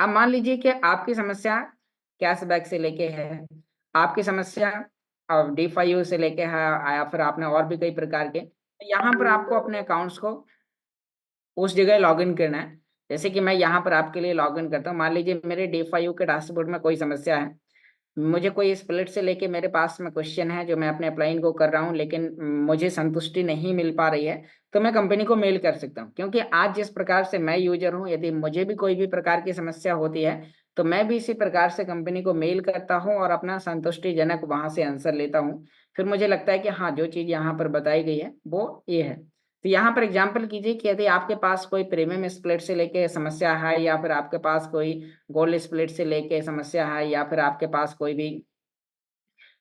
अब मान लीजिए कि आपकी समस्या कैशबैक से लेके है, आपकी समस्या डी5U से लेके है, या फिर आपने और भी कई प्रकार के, तो यहाँ पर आपको अपने अकाउंट्स को उस जगह लॉगिन करना है। जैसे कि मैं यहाँ पर आपके लिए लॉगिन करता हूँ, मान लीजिए मेरे डी5U के डैशबोर्ड में कोई समस्या है, मुझे कोई स्प्लिट से लेके मेरे पास में क्वेश्चन है जो मैं अपने अपलाइन को कर रहा हूँ, लेकिन मुझे संतुष्टि नहीं मिल पा रही है, तो मैं कंपनी को मेल कर सकता हूँ। क्योंकि आज जिस प्रकार से मैं यूजर हूँ, यदि मुझे भी कोई भी प्रकार की समस्या होती है तो मैं भी इसी प्रकार से कंपनी को मेल करता हूँ और अपना संतुष्टिजनक वहां से आंसर लेता हूँ। फिर मुझे लगता है कि हाँ, जो चीज़ यहाँ पर बताई गई है वो ये है। तो यहाँ पर एग्जाम्पल कीजिए कि यदि आपके पास कोई प्रीमियम स्प्लिट से लेके समस्या है, या फिर आपके पास कोई गोल्ड स्प्लिट से लेके समस्या है, या फिर आपके पास कोई भी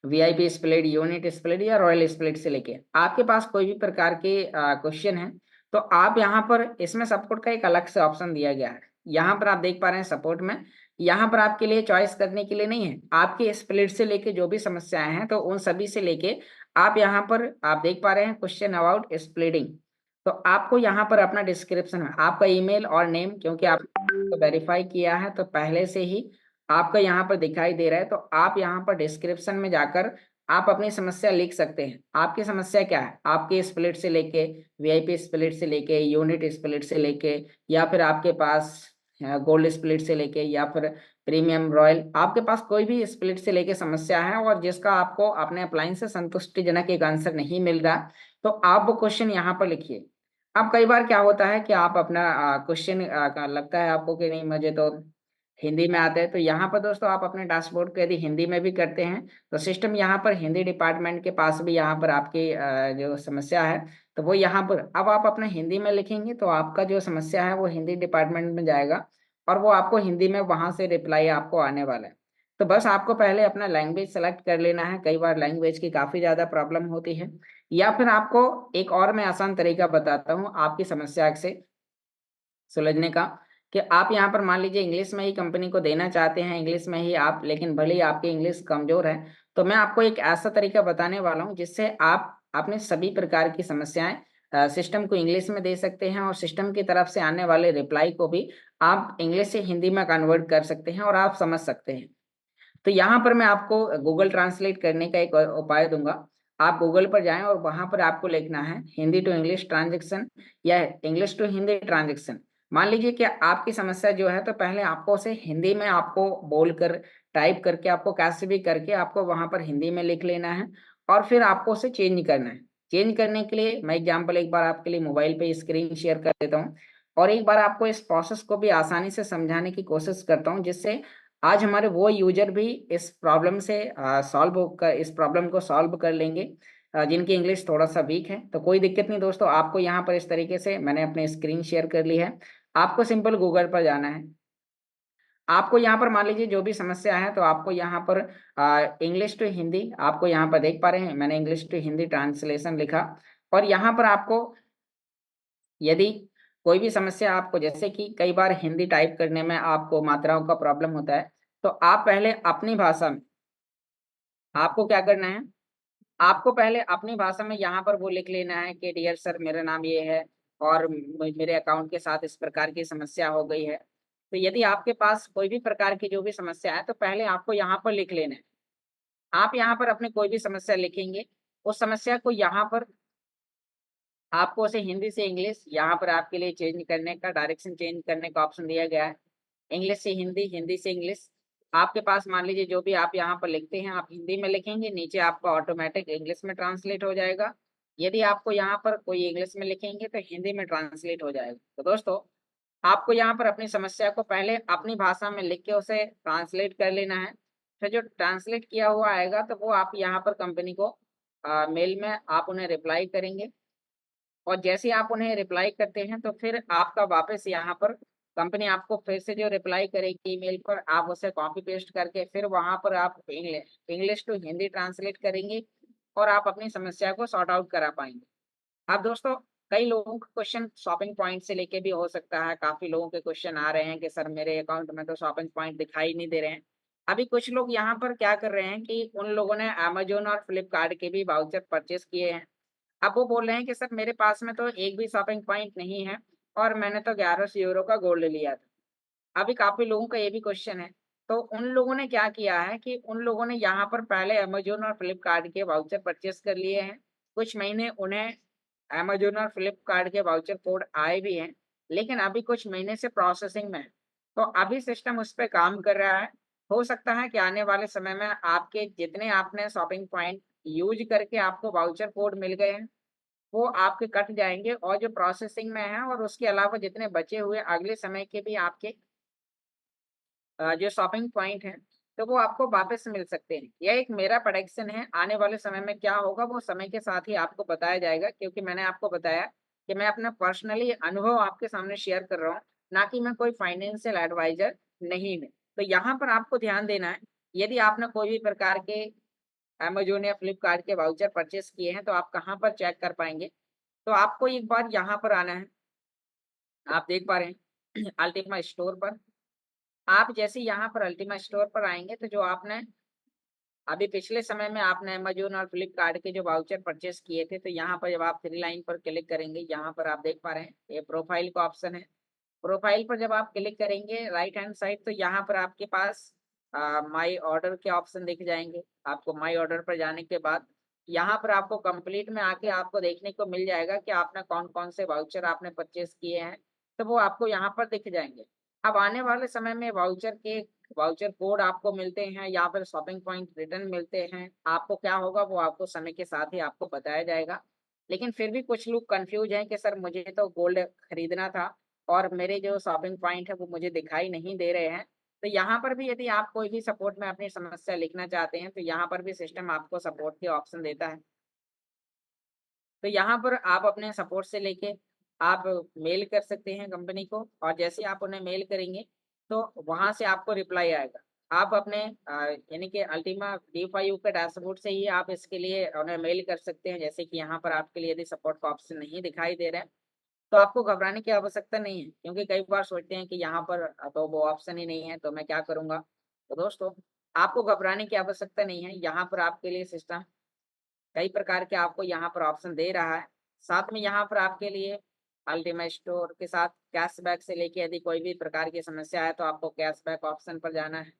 वीआईपी स्प्लिट, यूनिट स्प्लिट या रॉयल स्प्लिट से लेके आपके पास कोई भी प्रकार के क्वेश्चन है, तो आप यहाँ पर इसमें सपोर्ट का एक अलग से ऑप्शन दिया गया है। यहाँ पर आप देख पा रहे हैं सपोर्ट में, यहाँ पर आपके लिए चॉइस करने के लिए नहीं है, आपके स्प्लिट से लेके जो भी समस्याएं हैं तो उन सभी से लेके आप यहाँ पर आप देख पा रहे हैं क्वेश्चन अबाउट स्प्लिटिंग। तो आपको यहाँ पर अपना डिस्क्रिप्शन में आपका ईमेल और नेम, क्योंकि आपको वेरीफाई किया है तो पहले से ही आपका यहाँ पर दिखाई दे रहा है, तो आप यहाँ पर डिस्क्रिप्शन में जाकर आप अपनी समस्या लिख सकते हैं। आपकी समस्या क्या है, आपके स्प्लिट से लेके वीआईपी स्प्लिट से लेके यूनिट स्प्लिट से लेके, या फिर आपके पास गोल्ड स्प्लिट से लेके, या फिर प्रीमियम रॉयल, आपके पास कोई भी स्प्लिट से लेके समस्या है और जिसका आपको अपने अप्लायंस से संतुष्टिजनक एक आंसर नहीं मिल रहा, तो आप वो क्वेश्चन यहाँ पर लिखिए। अब कई बार क्या होता है कि आप अपना क्वेश्चन लगता है आपको कि नहीं मुझे तो हिंदी में आता है, तो यहाँ पर दोस्तों आप अपने डैशबोर्ड को यदि हिंदी में भी करते हैं तो सिस्टम यहाँ पर हिंदी डिपार्टमेंट के पास भी यहाँ पर आपकी जो समस्या है तो वो यहाँ पर अब आप अपने हिंदी में लिखेंगे तो आपका जो समस्या है वो हिंदी डिपार्टमेंट में जाएगा और वो आपको हिंदी में वहाँ से रिप्लाई आपको आने वाला है। तो बस आपको पहले अपना लैंग्वेज सेलेक्ट कर लेना है, कई बार लैंग्वेज की काफ़ी ज़्यादा प्रॉब्लम होती है। या फिर आपको एक और मैं आसान तरीका बताता हूँ आपकी समस्या से सुलझने का, कि आप यहाँ पर मान लीजिए इंग्लिश में ही कंपनी को देना चाहते हैं, इंग्लिश में ही आप, लेकिन भले ही आपकी इंग्लिश कमज़ोर है, तो मैं आपको एक ऐसा तरीका बताने वाला हूँ जिससे आप अपने सभी प्रकार की समस्याएँ सिस्टम को इंग्लिश में दे सकते हैं और सिस्टम की तरफ से आने वाले रिप्लाई को भी आप इंग्लिश से हिंदी में कन्वर्ट कर सकते हैं और आप समझ सकते हैं। तो यहाँ पर मैं आपको गूगल ट्रांसलेट करने का एक उपाय दूँगा। आप गूगल पर जाएँ और वहाँ पर आपको लिखना है हिंदी टू इंग्लिश ट्रांज़ैक्शन या इंग्लिश टू हिंदी ट्रांज़ैक्शन। मान लीजिए कि आपकी समस्या जो है तो पहले आपको उसे हिंदी में आपको बोलकर टाइप करके आपको कैसे भी करके आपको वहाँ पर हिंदी में लिख लेना है और फिर आपको उसे चेंज करना है। चेंज करने के लिए मैं एग्ज़ाम्पल एक बार आपके लिए मोबाइल पे स्क्रीन शेयर कर देता हूँ और एक बार आपको इस प्रोसेस को भी आसानी से समझाने की कोशिश करता हूँ जिससे आज हमारे वो यूज़र भी इस प्रॉब्लम से इस प्रॉब्लम को सॉल्व कर लेंगे जिनकी इंग्लिश थोड़ा-सा वीक है। तो कोई दिक्कत नहीं दोस्तों, आपको यहाँ पर इस तरीके से मैंने अपनी स्क्रीन शेयर कर ली है। आपको सिंपल गूगल पर जाना है। आपको यहाँ पर मान लीजिए जो भी समस्या है तो आपको यहाँ पर इंग्लिश टू हिंदी आपको यहाँ पर देख पा रहे हैं, मैंने इंग्लिश टू हिंदी ट्रांसलेशन लिखा और यहाँ पर आपको यदि कोई भी समस्या आपको जैसे कि कई बार हिंदी टाइप करने में आपको मात्राओं का प्रॉब्लम होता है, तो आप पहले अपनी भाषा में आपको क्या करना है, आपको पहले अपनी भाषा में यहाँ पर वो लिख लेना है कि डियर सर मेरा नाम ये है और मेरे अकाउंट के साथ इस प्रकार की समस्या हो गई है। तो यदि आपके पास कोई भी प्रकार की जो भी समस्या है, तो पहले आपको यहाँ पर लिख लेना है। आप यहाँ पर अपनी कोई भी समस्या लिखेंगे, उस समस्या को यहाँ पर आपको उसे हिंदी से इंग्लिश यहाँ पर आपके लिए चेंज करने का डायरेक्शन चेंज करने का ऑप्शन दिया गया है। इंग्लिश से हिंदी, हिंदी से इंग्लिश। आपके पास मान लीजिए जो भी आप यहाँ पर लिखते हैं, आप हिंदी में लिखेंगे, नीचे आपका ऑटोमेटिक इंग्लिश में ट्रांसलेट हो जाएगा। यदि आपको यहाँ पर कोई इंग्लिश में लिखेंगे, तो हिंदी में ट्रांसलेट हो जाएगा। तो दोस्तों, आपको यहाँ पर अपनी समस्या को पहले अपनी भाषा में लिख के उसे ट्रांसलेट कर लेना है। फिर जो ट्रांसलेट किया हुआ आएगा, तो वो आप यहाँ पर कंपनी को मेल में आप उन्हें रिप्लाई करेंगे। और जैसे ही आप उन्हें रिप्लाई करते हैं तो फिर आपका वापस यहाँ पर कंपनी आपको फिर से जो रिप्लाई करेगी ईमेल पर आप उसे कॉपी पेस्ट करके फिर वहाँ पर आप इंग्लिश टू हिंदी ट्रांसलेट करेंगे और आप अपनी समस्या को सॉर्ट आउट करा पाएंगे। अब दोस्तों, कई लोगों का क्वेश्चन शॉपिंग पॉइंट से लेके भी हो सकता है। काफी लोगों के क्वेश्चन आ रहे हैं कि सर मेरे अकाउंट में तो शॉपिंग पॉइंट दिखाई नहीं दे रहे हैं। अभी कुछ लोग यहाँ पर क्या कर रहे हैं कि उन लोगों ने अमेज़न और फ्लिपकार्ट के भी वाउचर परचेज़ किए हैं। अब वो बोल रहे हैं कि सर मेरे पास में तो एक भी शॉपिंग पॉइंट नहीं है और मैंने तो 1100 यूरो का गोल्ड लिया था। अभी काफ़ी लोगों का ये भी क्वेश्चन है। तो उन लोगों ने क्या किया है कि उन लोगों ने यहाँ पर पहले अमेज़न और फ्लिपकार्ट के वाउचर परचेज़ कर लिए हैं। कुछ महीने उन्हें अमेज़न और फ्लिपकार्ट के वाउचर कोड आए भी हैं, लेकिन अभी कुछ महीने से प्रोसेसिंग में है। तो अभी सिस्टम उस पे काम कर रहा है। हो सकता है कि आने वाले समय में आपके जितने आपने शॉपिंग पॉइंट यूज़ करके आपको वाउचर कोड मिल गए हैं, वो आपके कट जाएँगे और जो प्रोसेसिंग में है और उसके अलावा जितने बचे हुए अगले समय के भी आपके जो शॉपिंग पॉइंट हैं, तो वो आपको वापस मिल सकते हैं। यह एक मेरा प्रेडिक्शन है, आने वाले समय में क्या होगा वो समय के साथ ही आपको बताया जाएगा क्योंकि मैंने आपको बताया कि मैं अपना पर्सनली अनुभव आपके सामने शेयर कर रहा हूँ, ना कि मैं कोई फाइनेंशियल एडवाइज़र नहीं हूँ। तो यहाँ पर आपको ध्यान देना है, यदि आपने कोई भी प्रकार के अमेज़न या फ्लिपकार्ट के वाउचर परचेज़ किए हैं, तो आप कहाँ पर चेक कर पाएँगे? तो आपको एक बार यहाँ पर आना है, आप देख पा रहे हैं अल्टीमा स्टोर पर। आप जैसे ही यहाँ पर अल्टीमा स्टोर पर आएँगे तो जो आपने अभी पिछले समय में आपने अमेज़न और फ्लिपकार्ट के जो वाउचर परचेज़ किए थे, तो यहाँ पर जब आप 3 लाइन पर क्लिक करेंगे, यहाँ पर आप देख पा रहे हैं, ये प्रोफ़ाइल का ऑप्शन है। प्रोफ़ाइल पर जब आप क्लिक करेंगे राइट हैंड साइड तो यहाँ पर आपके पास माय ऑर्डर के ऑप्शन दिख जाएँगे। आपको माय ऑर्डर पर जाने के बाद यहाँ पर आपको कंप्लीट में आके आपको देखने को मिल जाएगा कि आपने कौन-कौन से वाउचर आपने परचेज़ किए हैं, तो वो आपको यहाँ पर दिख जाएँगे। अब आने वाले समय में वाउचर कोड आपको मिलते हैं या फिर शॉपिंग पॉइंट रिटर्न मिलते हैं, आपको क्या होगा वो आपको समय के साथ ही आपको बताया जाएगा। लेकिन फिर भी कुछ लोग कन्फ्यूज़ हैं कि सर मुझे तो गोल्ड खरीदना था और मेरे जो शॉपिंग पॉइंट है वो मुझे दिखाई नहीं दे रहे हैं। तो यहाँ पर भी यदि आप कोई भी सपोर्ट में अपनी समस्या लिखना चाहते हैं, तो यहाँ पर भी सिस्टम आपको सपोर्ट के ऑप्शन देता है। तो यहाँ पर आप अपने सपोर्ट से लेके आप मेल कर सकते हैं कंपनी को और जैसे ही आप उन्हें मेल करेंगे, तो वहाँ से आपको रिप्लाई आएगा। आप अपने यानी कि अल्टीमा D5U के डैशबोर्ड से ही आप इसके लिए उन्हें मेल कर सकते हैं। जैसे कि यहाँ पर आपके लिए यदि सपोर्ट का ऑप्शन नहीं दिखाई दे रहा है, तो आपको घबराने की आवश्यकता नहीं है क्योंकि कई बार सोचते हैं कि यहाँ पर तो वो ऑप्शन ही नहीं है, तो मैं क्या करूँगा? तो दोस्तों, आपको घबराने की आवश्यकता नहीं है। यहाँ पर आपके लिए सिस्टम कई प्रकार के आपको यहाँ पर ऑप्शन दे रहा है। साथ में यहाँ पर आपके लिए अल्टीमेट स्टोर के साथ कैशबैक से लेके यदि कोई भी प्रकार की समस्या है तो आपको कैशबैक ऑप्शन पर जाना है।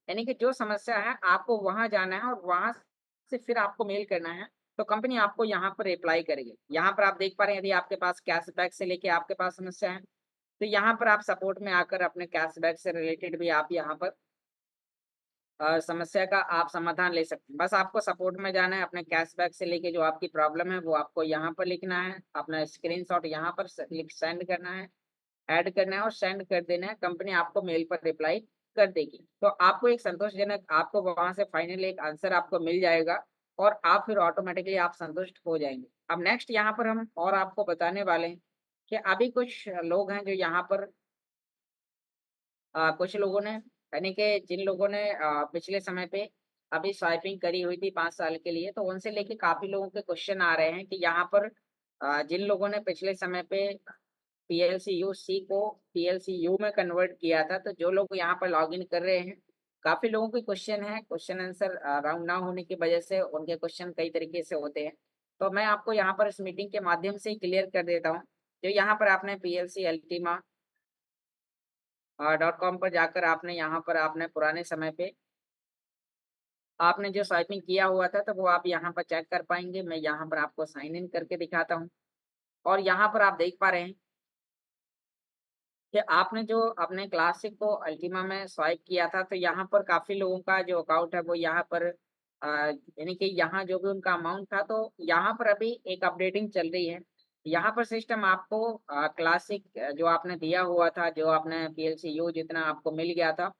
यानी कि जो समस्या है आपको वहाँ जाना है और वहाँ से फिर आपको मेल करना है, तो कंपनी आपको यहाँ पर रिप्लाई करेगी। यहाँ पर आप देख पा रहे हैं यदि आपके पास कैशबैक से लेके आपके पास समस्या है, तो यहाँ पर आप सपोर्ट में आकर अपने कैशबैक से रिलेटेड भी आप यहाँ पर समस्या का आप समाधान ले सकते हैं। बस आपको सपोर्ट में जाना है, अपने कैशबैक से लेके जो आपकी प्रॉब्लम है, वो आपको यहाँ पर लिखना है, अपना स्क्रीनशॉट यहाँ पर स लिख सेंड करना है, ऐड करना है और सेंड कर देना है, कंपनी आपको मेल पर रिप्लाई कर देगी। तो आपको एक संतोषजनक आपको वहाँ से फाइनली एक आंसर आपको मिल जाएगा और आप फिर ऑटोमैटिकली आप संतुष्ट हो जाएँगे। अब नेक्स्ट यहाँ पर हम और आपको बताने वाले हैं कि अभी कुछ लोग हैं जो यहाँ पर कुछ लोगों ने यानी कि जिन लोगों ने पिछले समय पे अभी स्वाइपिंग करी हुई थी 5 साल के लिए, तो उनसे लेके काफ़ी लोगों के क्वेश्चन आ रहे हैं कि यहाँ पर जिन लोगों ने पिछले समय पे पीएलसीयू सी को पीएलसीयू में कन्वर्ट किया था, तो जो लोग यहाँ पर लॉगिन कर रहे हैं, काफ़ी लोगों के क्वेश्चन हैं, क्वेश्चन आंसर राउंड ना होने की वजह से उनके क्वेश्चन कई तरीके से होते हैं। तो मैं आपको यहाँ पर इस मीटिंग के माध्यम से ही क्लियर कर देता हूँ। जो यहाँ पर आपने पीएलसी अल्टीमा डॉट कॉम पर जाकर आपने यहाँ पर आपने पुराने समय पे आपने जो स्वाइपिंग किया हुआ था, तो वो आप यहाँ पर चेक कर पाएँगे। मैं यहाँ पर आपको साइन इन करके दिखाता हूँ और यहाँ पर आप देख पा रहे हैं कि आपने जो अपने क्लासिक को अल्टीमा में स्वाइप किया था, तो यहाँ पर काफ़ी लोगों का जो अकाउंट है वो यहाँ पर यानी कि यहाँ जो भी उनका अमाउंट था, तो यहाँ पर अभी एक अपडेटिंग चल रही है। यहाँ पर सिस्टम आपको क्लासिक जो आपने दिया हुआ था, जो आपने पीएलसीयू जितना आपको मिल गया था,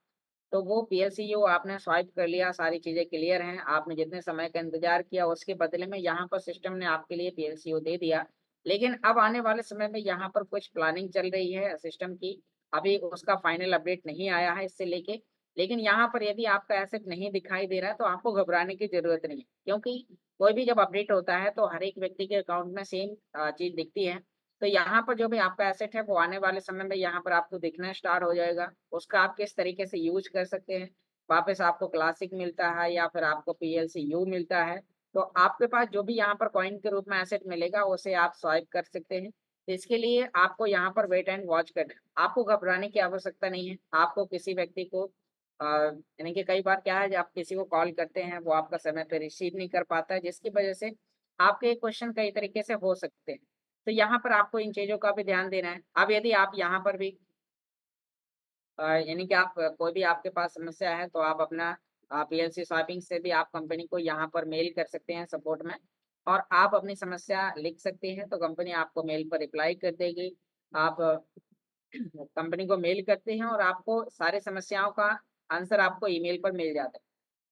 तो वो पीएलसीयू आपने स्वाइप कर लिया, सारी चीज़ें क्लियर हैं। आपने जितने समय का इंतज़ार किया, उसके बदले में यहाँ पर सिस्टम ने आपके लिए पीएलसीयू दे दिया। लेकिन अब आने वाले समय में यहाँ पर कुछ प्लानिंग चल रही है सिस्टम की, अभी उसका फाइनल अपडेट नहीं आया है इससे लेके। लेकिन यहाँ पर यदि आपका एसेट नहीं दिखाई दे रहा है, तो आपको घबराने की ज़रूरत नहीं है, क्योंकि कोई भी जब अपडेट होता है, तो हर एक व्यक्ति के अकाउंट में सेम चीज़ दिखती है। तो यहाँ पर जो भी आपका एसेट है, वो आने वाले समय में यहाँ पर आपको दिखना स्टार्ट हो जाएगा। उसका आप किस तरीके से यूज़ कर सकते हैं, वापस आपको क्लासिक मिलता है या फिर आपको पीएलसीयू मिलता है, तो आपके पास जो भी यहाँ पर कॉइन के रूप में एसेट मिलेगा, उसे आप स्वाइप कर सकते हैं। तो इसके लिए आपको यहाँ पर वेट एंड वॉच करना है। आपको घबराने की आवश्यकता नहीं है। आपको किसी व्यक्ति को यानी कि कई बार क्या है, जब आप किसी को कॉल करते हैं, वो आपका समय पे रिसीव नहीं कर पाता है, जिसकी वजह से आपके क्वेश्चन कई तरीके से हो सकते हैं। तो यहाँ पर आपको इन चीज़ों का भी ध्यान देना है। अब यदि आप यहाँ पर भी यानी कि आप कोई भी आपके पास समस्या है, तो आप अपना पीएलसी स्वैपिंग से भी आप कंपनी को यहाँ पर मेल कर सकते हैं सपोर्ट में और आप अपनी समस्या लिख सकते हैं, तो कंपनी आपको मेल पर रिप्लाई कर देगी। आप कंपनी को मेल करते हैं और आपको सारी समस्याओं का आंसर आपको ईमेल पर मिल जाता है।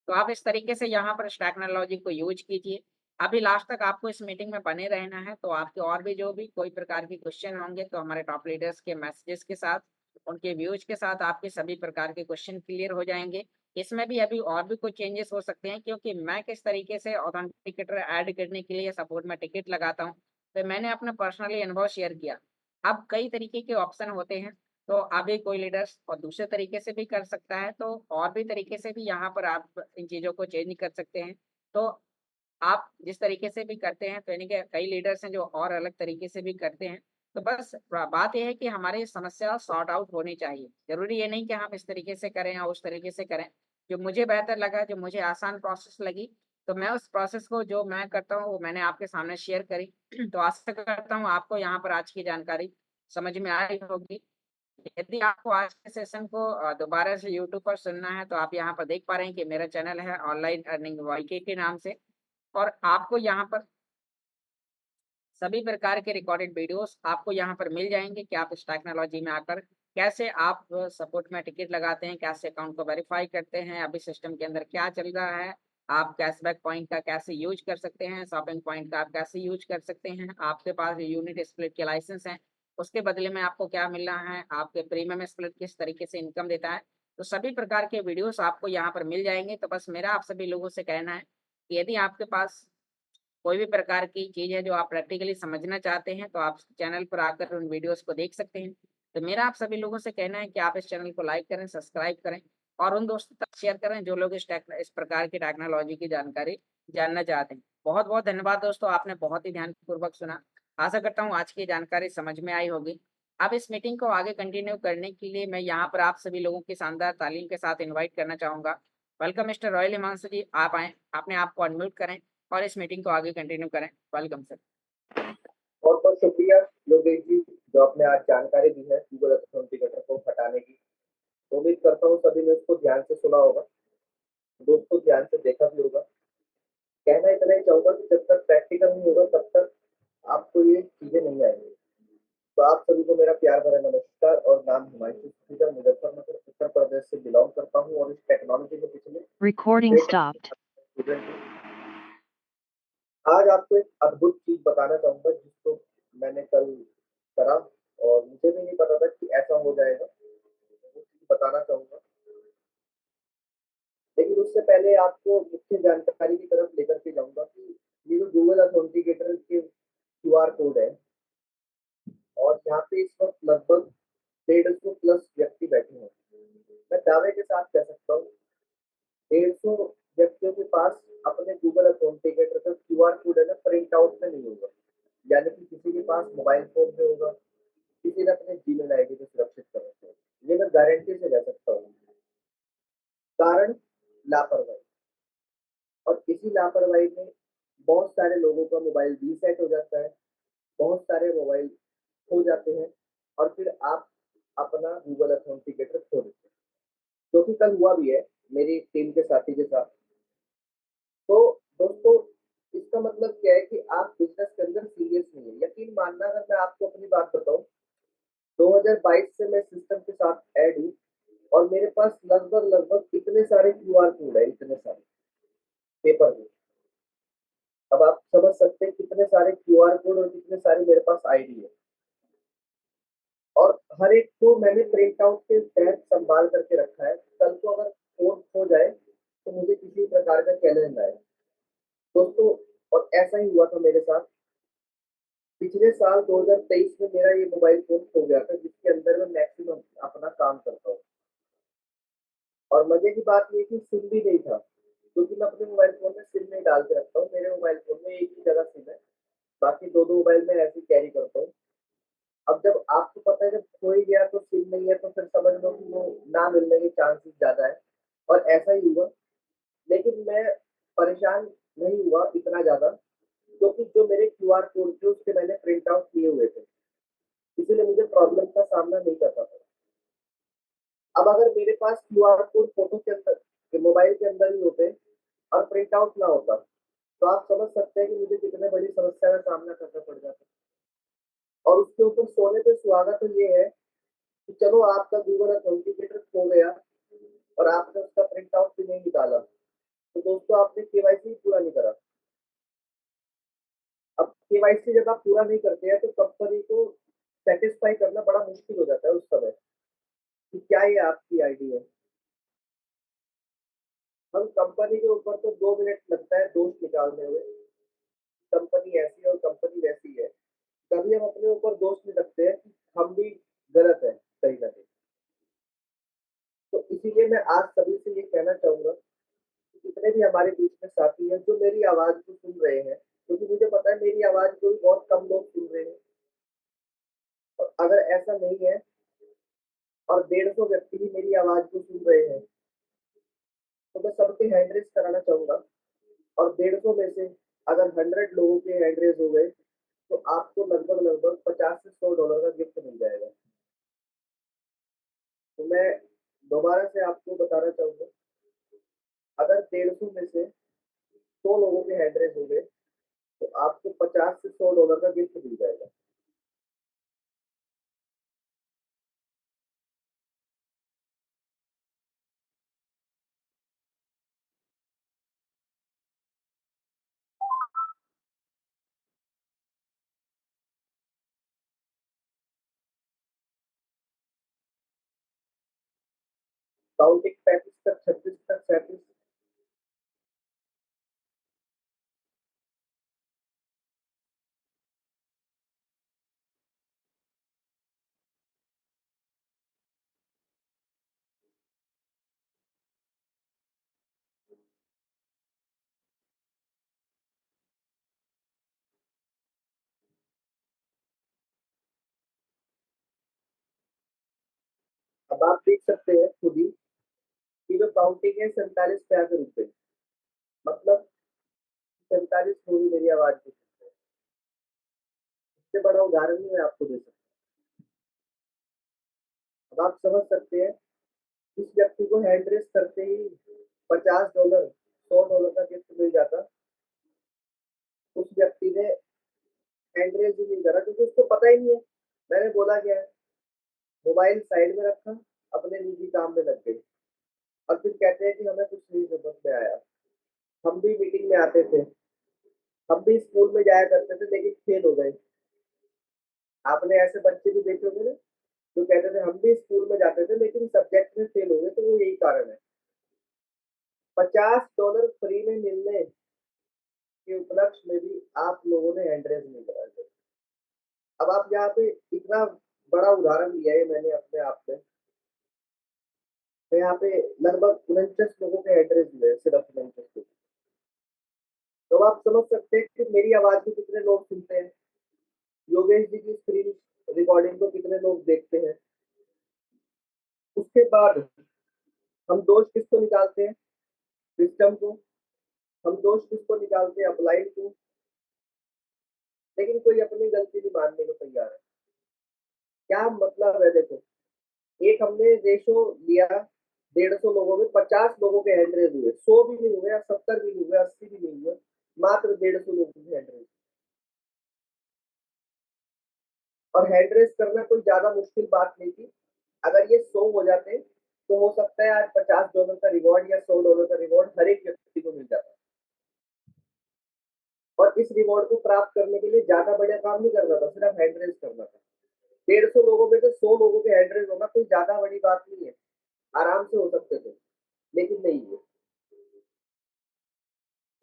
तो आप इस तरीके से यहाँ पर इस टेक्नोलॉजी को यूज़ कीजिए। अभी लास्ट तक आपको इस मीटिंग में बने रहना है, तो आपके और भी जो भी कोई प्रकार के क्वेश्चन होंगे, तो हमारे टॉप लीडर्स के मैसेजेस के साथ, उनके व्यूज़ के साथ आपके सभी प्रकार के क्वेश्चन क्लियर हो जाएँगे। इसमें भी अभी और भी कुछ चेंजेस हो सकते हैं, क्योंकि मैं किस तरीके से ऑथेंटिकेटर ऐड करने के लिए सपोर्ट में टिकट लगाता हूँ, तो मैंने अपना पर्सनली अनुभव शेयर किया। अब कई तरीके के ऑप्शन होते हैं, तो अभी कोई लीडर्स और दूसरे तरीके से भी कर सकता है, तो और भी तरीके से भी यहाँ पर आप इन चीज़ों को चेंज कर सकते हैं। तो आप जिस तरीके से भी करते हैं, तो यानी कि कई लीडर्स हैं जो और अलग तरीके से भी करते हैं। तो बस बात ये है कि हमारी समस्या सॉर्ट आउट होनी चाहिए। ज़रूरी ये नहीं कि हम इस तरीके से करें या उस तरीके से करें। जो मुझे बेहतर लगा, जो मुझे आसान प्रोसेस लगी, तो मैं उस प्रोसेस को जो मैं करता हूँ, वो मैंने आपके सामने शेयर करी। तो आशा करता हूँ आपको यहाँ पर आज की जानकारी समझ में आई होगी। यदि आपको आज के सेशन को दोबारा से यूट्यूब पर सुनना है, तो आप यहाँ पर देख पा रहे हैं कि मेरा चैनल है ऑनलाइन अर्निंग वाईके के नाम से और आपको यहाँ पर सभी प्रकार के रिकॉर्डेड वीडियोस आपको यहाँ पर मिल जाएँगे कि आप इस टेक्नोलॉजी में आकर कैसे आप सपोर्ट में टिकट लगाते हैं, कैसे अकाउंट को वेरीफाई करते हैं, अभी सिस्टम के अंदर क्या चल रहा है, आप कैशबैक पॉइंट का कैसे यूज़ कर सकते हैं, शॉपिंग पॉइंट का आप कैसे यूज़ कर सकते हैं, आपके पास यूनिट स्प्लिट के लाइसेंस हैं, उसके बदले में आपको क्या मिल रहा है, आपके प्रीमियम स्प्लिट किस तरीके से इनकम देता है। तो सभी प्रकार के वीडियोस आपको यहाँ पर मिल जाएँगे, तो बस मेरा आप सभी लोगों से कहना है कि यदि आपके पास कोई भी प्रकार की चीज़ है जो आप प्रैक्टिकली समझना चाहते हैं, तो आप चैनल पर आकर उन वीडियोज़ को देख सकते हैं। तो मेरा आप सभी लोगों से कहना है कि आप इस चैनल को लाइक करें, सब्सक्राइब करें और उन दोस्तों तक शेयर करें जो लोग इस प्रकार की टेक्नोलॉजी की जानकारी जानना चाहते हैं। बहुत-बहुत धन्यवाद दोस्तों, आपने बहुत ही ध्यानपूर्वक सुना। आशा करता हूँ आज की जानकारी समझ में आई होगी। अब इस मीटिंग को आगे कंटिन्यू करने के लिए मैं यहाँ पर आप सभी लोगों की शानदार तालीम के साथ इनवाइट करना चाहूँगा। वेलकम मिस्टर रॉयल हिमांशु जी, आप आएँ, अपने आप को अनम्यूट करें और इस मीटिंग को आगे कंटिन्यू करें। Welcome sir. बहुत बहुत शुक्रिया योगेश जी, जो आपने आज जानकारी दी है गूगल ऑथेंटिकेटर को हटाने की। उम्मीद करता हूँ सभी ने उसको ध्यान से सुना होगा, दोस्तों ध्यान से देखा भी होगा। कहना इतना ही चाहूंगा कि जब तक प्रैक्टिकल नहीं होगा तब तक आपको ये चीजें नहीं आएंगी। तो आप सभी को मेरा प्यार भरा नमस्कार और नाम हिमांशु सूजा, मुजफ्फरनगर उत्तर प्रदेश से बिलोंग करता हूँ और इस टेक्नोलॉजी में पिछले Recording 6 stopped. स्टूडेंट हूँ। आज आपको एक अद्भुत चीज बताना चाहूंगा जिसको मैंने कल करा और मुझे भी नहीं पता था कि ऐसा हो जाएगा। वो चीज बताना चाहूंगा, लेकिन उससे पहले आपको मुख्य जानकारी की तरफ लेकर के जाऊंगा कि ये जो गूगल अथेंटिकेटर के क्यूआर कोड है और यहाँ पे इस वक्त लगभग 150 प्लस व्यक्ति बैठे हैं। मैं दावे के साथ कह सकता हूँ 150 व्यक्तियों के पास अपने गूगल अथेंटिकेटर का क्यूआर कोड है ना प्रिंट आउट में नहीं होगा, यानी कि किसी के पास मोबाइल फोन में होगा, किसी ने अपने जीमेल आईडी को सुरक्षित कर रखा है। ये मैं गारंटी से कह सकता हूँ। कारण लापरवाही, और इसी लापरवाही में बहुत सारे लोगों का मोबाइल रीसेट हो जाता है, बहुत सारे मोबाइल खो जाते हैं और फिर आप अपना गूगल अथेंटिकेटर खो देते हैं, जो कि कल हुआ भी है मेरी टीम के साथी के साथ। तो दोस्तों, इसका मतलब क्या है कि आप बिजनेस के अंदर सीरियस नहीं है। यकीन मानना, अगर मैं आपको अपनी बात बताऊं, 2022 से मैं सिस्टम के साथ ऐड हूँ और मेरे पास लगभग लगभग इतने सारे क्यूआर कोड है, इतने सारे पेपर में। अब आप समझ सकते हैं कितने सारे क्यूआर कोड और कितने सारे मेरे पास आईडी है, और हर एक को मैंने प्रिंट आउट के तहत संभाल करके रखा है। कल को अगर फोन खो जाए तो मुझे किसी प्रकार का चैलेंज आए दोस्तों। और ऐसा ही हुआ था मेरे साथ पिछले साल 2023 में। मेरा ये मोबाइल फोन खो गया था जिसके अंदर मैं मैक्सिमम अपना काम करता हूँ। और मजे की बात ये कि सिम भी नहीं था, क्योंकि मैं अपने मोबाइल फोन में सिम नहीं डाल के रखता हूँ। मेरे मोबाइल फोन में एक ही जगह सिम है, बाकी दो दो मोबाइल में ऐसे कैरी करता हूँ। अब जब आपको पता है जब खो ही गया तो सिम नहीं है, तो फिर समझ लो कि वो ना मिलने के चांसेस ज्यादा है। और ऐसा ही हुआ, लेकिन मैं परेशान नहीं हुआ इतना ज्यादा, क्योंकि जो मेरे क्यूआर कोड थे उसके मैंने प्रिंट आउट किए हुए थे, इसीलिए मुझे प्रॉब्लम का सामना नहीं करना पड़ा। अब अगर मेरे पास क्यूआर कोड फोटो के अंदर के मोबाइल के अंदर ही होते और प्रिंट आउट ना होता, तो आप समझ सकते हैं कि मुझे कितने बड़ी समस्या का सामना करना पड़ जाता। और उसके ऊपर सोने पे सुहागा तो ये है कि चलो आपका गूगल अथेंटिकेटर खो गया और आपने उसका प्रिंट आउट भी नहीं निकाला, तो दोस्तों आपने केवाईसी पूरा नहीं करा। अब केवाईसी जब आप पूरा नहीं करते हैं तो कंपनी को सेटिस्फाई करना बड़ा मुश्किल हो जाता है उस समय कि क्या ये आपकी आईडी है। हम कंपनी के ऊपर तो 2 मिनट लगता है दोष निकालने में, कंपनी ऐसी है और कंपनी वैसी है। कभी हम अपने ऊपर दोष नहीं रखते हैं कि हम भी गलत है कहीं ना कहीं। तो इसीलिए मैं आज सभी से ये कहना चाहूंगा कि जितने भी हमारे बीच में साथी हैं जो मेरी आवाज को सुन रहे हैं, क्योंकि मुझे पता है मेरी आवाज को भी बहुत कम लोग सुन रहे हैं, और अगर ऐसा नहीं है और 150 व्यक्ति भी मेरी आवाज को सुन रहे हैं, तो मैं सबके हैंड रेस कराना चाहूंगा। और 150 में से अगर 100 लोगों के हैंड रेस हो गए तो आपको लगभग लगभग 50 से $100 का गिफ्ट मिल जाएगा। तो मैं दोबारा से आपको बताना चाहूंगा, अगर 150 में से 100 लोगों के हैंड रेस हो गए तो आपको 50 से $100 का गिफ्ट मिल जाएगा। काउंटिंग 35 तक, 36 तक, 37। अब आप देख सकते हैं खुद ही कि जो काउंटिंग है 47 पे आकर रुक गई। मतलब 47 पूरी मेरी आवाज की। इससे बड़ा उदाहरण नहीं मैं आपको दे सकता। अब आप समझ सकते हैं, जिस व्यक्ति को हैंड रेस करते ही $50, $100 का गिफ्ट मिल जाता, उस व्यक्ति ने हैंड रेस ही नहीं करा, क्योंकि उसको पता ही नहीं है मैंने बोला क्या है, मोबाइल साइड में रखा, अपने निजी काम में लग गए, और फिर कहते हैं कि हमें कुछ नहीं समझ में आया। हम भी मीटिंग में आते थे, हम भी स्कूल में जाया करते थे, लेकिन फेल हो गए। आपने ऐसे बच्चे भी देखे होंगे ना, जो कहते थे हम भी स्कूल में जाते थे लेकिन सब्जेक्ट में फेल हो गए, तो वो यही कारण है। $50 फ्री में मिलने के उपलक्ष्य में भी आप लोगों ने हैंड रेज नहीं करा है। अब आप यहाँ पे इतना बड़ा उदाहरण लिया है मैंने अपने आप में, तो यहाँ पे लगभग 49 लोगों के हैंड रेज हुए हैं, सिर्फ 49 लोग। तो आप समझ सकते हैं कि मेरी आवाज भी कितने लोग सुनते हैं, योगेश जी की स्क्रीन रिकॉर्डिंग को कितने लोग देखते हैं। उसके बाद हम दोष किसको निकालते हैं? सिस्टम को। हम दोष किसको निकालते हैं? अपलाइन को। लेकिन कोई अपनी गलती नहीं मानने को तैयार है। क्या मतलब है? देखो, एक हमने रेशो लिया, 150 लोगों में 50 लोगों के हैंड रेज हुए, 100 भी नहीं हुए, 70 भी नहीं हुए, 80 भी नहीं हुए, मात्र 150 लोगों के हैंड रेज। और हैंड रेज करना कोई ज्यादा मुश्किल बात नहीं थी। अगर ये 100 हो जाते तो हो सकता है आज $50 का रिवॉर्ड या $100 का रिवॉर्ड हर एक व्यक्ति को मिल जाता। और इस रिवॉर्ड को प्राप्त करने के लिए ज्यादा बड़ा काम नहीं करना था, सिर्फ हैंड रेज करना था। 150 लोगों में से 100 लोगों के हैंड रेज होना कोई ज्यादा बड़ी बात नहीं है, आराम से हो सकते थे, लेकिन नहीं है।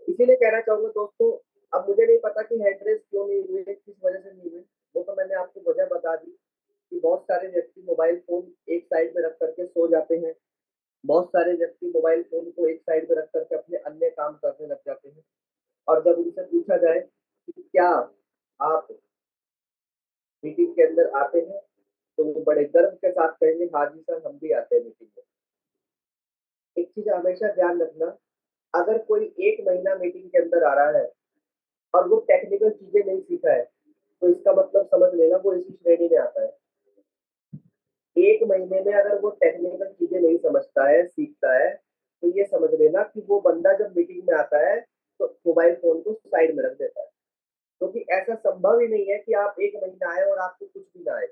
इसीलिए कहना चाहूंगा दोस्तों, अब मुझे नहीं पता कि हैंड रेज क्यों नहीं हुए, किस वजह से नहीं हुए। वो तो मैंने आपको वजह बता दी कि बहुत सारे व्यक्ति मोबाइल फोन एक साइड में रख करके सो जाते हैं। बहुत सारे व्यक्ति मोबाइल फोन को एक साइड में रख करके अपने अन्य काम करने लग जाते हैं। और जब उनसे पूछा जाए कि क्या आप मीटिंग के अंदर आते हैं, तो वो बड़े गर्व के साथ कहेंगे, हाँ जी सर, हम भी आते हैं मीटिंग में। एक चीज हमेशा ध्यान रखना, अगर कोई 1 महीना मीटिंग के अंदर आ रहा है और वो टेक्निकल चीजें नहीं सीखा है, तो इसका मतलब समझ लेना वो इसी श्रेणी में आता है। 1 महीने में अगर वो टेक्निकल चीजें नहीं समझता है, सीखता है, तो ये समझ लेना कि वो बंदा जब मीटिंग में आता है तो मोबाइल फोन को साइड में रख देता है। क्योंकि ऐसा संभव ही नहीं है कि आप 1 महीना आए और आपको कुछ भी ना आए,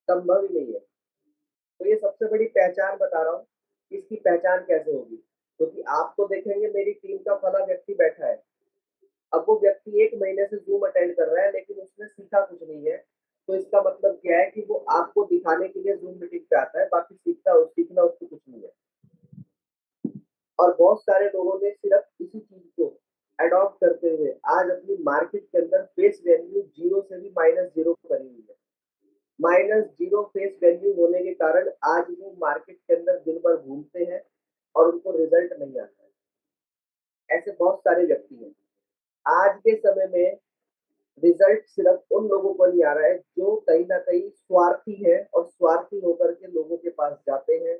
संभव ही नहीं है। तो ये सबसे बड़ी पहचान बता रहा हूँ, इसकी पहचान कैसे होगी? क्योंकि आप तो देखेंगे मेरी टीम का फला व्यक्ति बैठा है, अब वो व्यक्ति 1 महीने से जूम अटेंड कर रहा है लेकिन उसने सीखा कुछ नहीं है। तो इसका मतलब क्या है कि वो आपको दिखाने के लिए जूम मीटिंग पे आता है, बाकी सीखना उसको कुछ नहीं है। और बहुत सारे लोगों ने सिर्फ इसी चीज को अडॉप्ट करते हुए आज अपनी मार्केट के अंदर फेस वैल्यू जीरो से भी -0 करी हुई है। -0 फेस वैल्यू होने के कारण आज वो मार्केट के अंदर दिन भर घूमते हैं और उनको रिजल्ट नहीं आता है। ऐसे बहुत सारे व्यक्ति हैं। आज के समय में रिजल्ट सिर्फ उन लोगों को नहीं आ रहा है जो कहीं ना कहीं स्वार्थी है, और स्वार्थी होकर के लोगों के पास जाते हैं,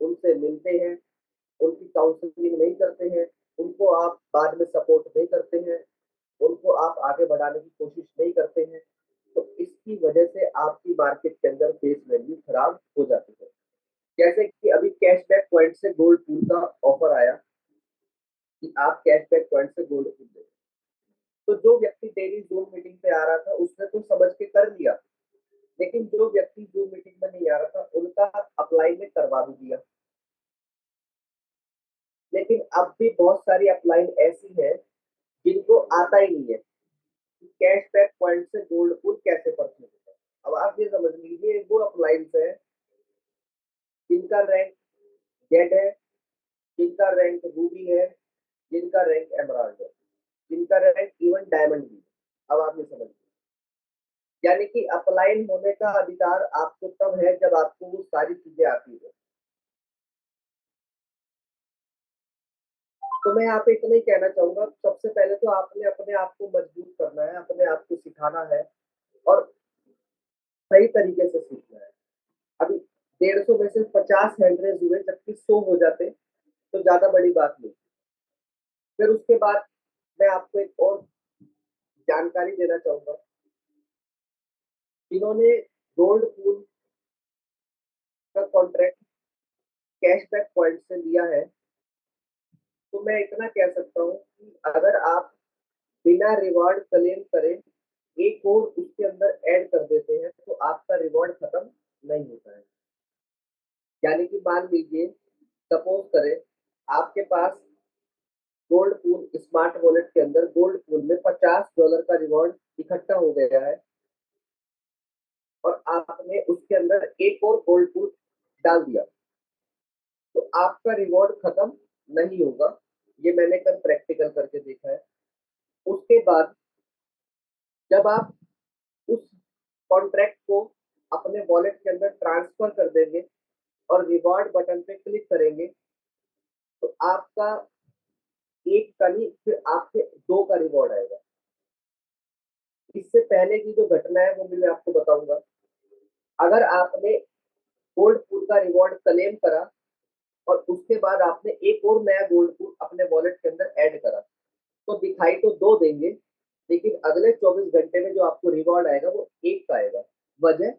उनसे मिलते हैं, उनकी काउंसलिंग नहीं करते हैं, उनको आप बाद में सपोर्ट नहीं करते हैं, उनको आप आगे बढ़ाने की कोशिश नहीं करते हैं। तो इसकी वजह से आपकी मार्केट के अंदर फेस वैल्यू खराब हो जाती है। जैसे कि अभी कैशबैक पॉइंट से गोल्ड पूल का ऑफर आया कि आप कैशबैक पॉइंट से गोल्ड पूल ले। तो जो व्यक्ति डेली जूम मीटिंग पे आ रहा था उसने तो समझ के कर लिया, लेकिन जो व्यक्ति जूम मीटिंग में नहीं आ रहा था उनका अप्लाई में करवा भी दिया। लेकिन अब भी बहुत सारी अपलाइन ऐसी है जिनको आता ही नहीं है कि कैशबैक पॉइंट से गोल्ड पूल कैसे परचेज होता है। अब आप ये समझ लीजिए, वो अपलाइंस है जिनका रैंक जेड है, जिनका रैंक रूबी है, जिनका रैंक एमराल्ड है, जिनका रैंक इवन डायमंड भी है। अब आप ये समझ लीजिए, यानी कि अपलाइन होने का अधिकार आपको तब है जब आपको वो सारी चीजें आती है। तो मैं यहाँ पे इतना ही कहना चाहूंगा, सबसे पहले तो आपने अपने आप को मजबूत करना है, अपने आप को सिखाना है, और सही तरीके से सीखना है। अभी 150 में से 50 हैंड रेज हुए, जबकि 100 हो जाते तो ज्यादा बड़ी बात नहीं। फिर उसके बाद मैं आपको एक और जानकारी देना चाहूंगा, जिन्होंने गोल्ड पूल का कॉन्ट्रैक्ट कैशबैक पॉइंट से लिया है, तो मैं इतना कह सकता हूँ कि अगर आप बिना रिवॉर्ड क्लेम करे एक और उसके अंदर ऐड कर देते हैं तो आपका रिवॉर्ड खत्म नहीं होता है। यानी कि मान लीजिए, सपोज करें आपके पास गोल्ड पूल स्मार्ट वॉलेट के अंदर गोल्ड पूल में $50 का रिवॉर्ड इकट्ठा हो गया है और आपने उसके अंदर एक और गोल्ड पूल डाल दिया, तो आपका रिवॉर्ड खत्म नहीं होगा। ये मैंने कल प्रैक्टिकल करके देखा है। उसके बाद जब आप उस कॉन्ट्रैक्ट को अपने वॉलेट के अंदर ट्रांसफर कर देंगे और रिवॉर्ड बटन पे क्लिक करेंगे, तो आपका एक का नहीं, फिर आपके 2 का रिवॉर्ड आएगा। इससे पहले की जो घटना है वो भी मैं आपको बताऊंगा। अगर आपने गोल्ड पूल का रिवॉर्ड क्लेम करा और उसके बाद आपने एक और नया गोल्ड पूल अपने वॉलेट के अंदर ऐड करा, तो दिखाई तो 2 देंगे, लेकिन अगले 24 घंटे में जो आपको रिवॉर्ड आएगा वो 1 का आएगा। वजह?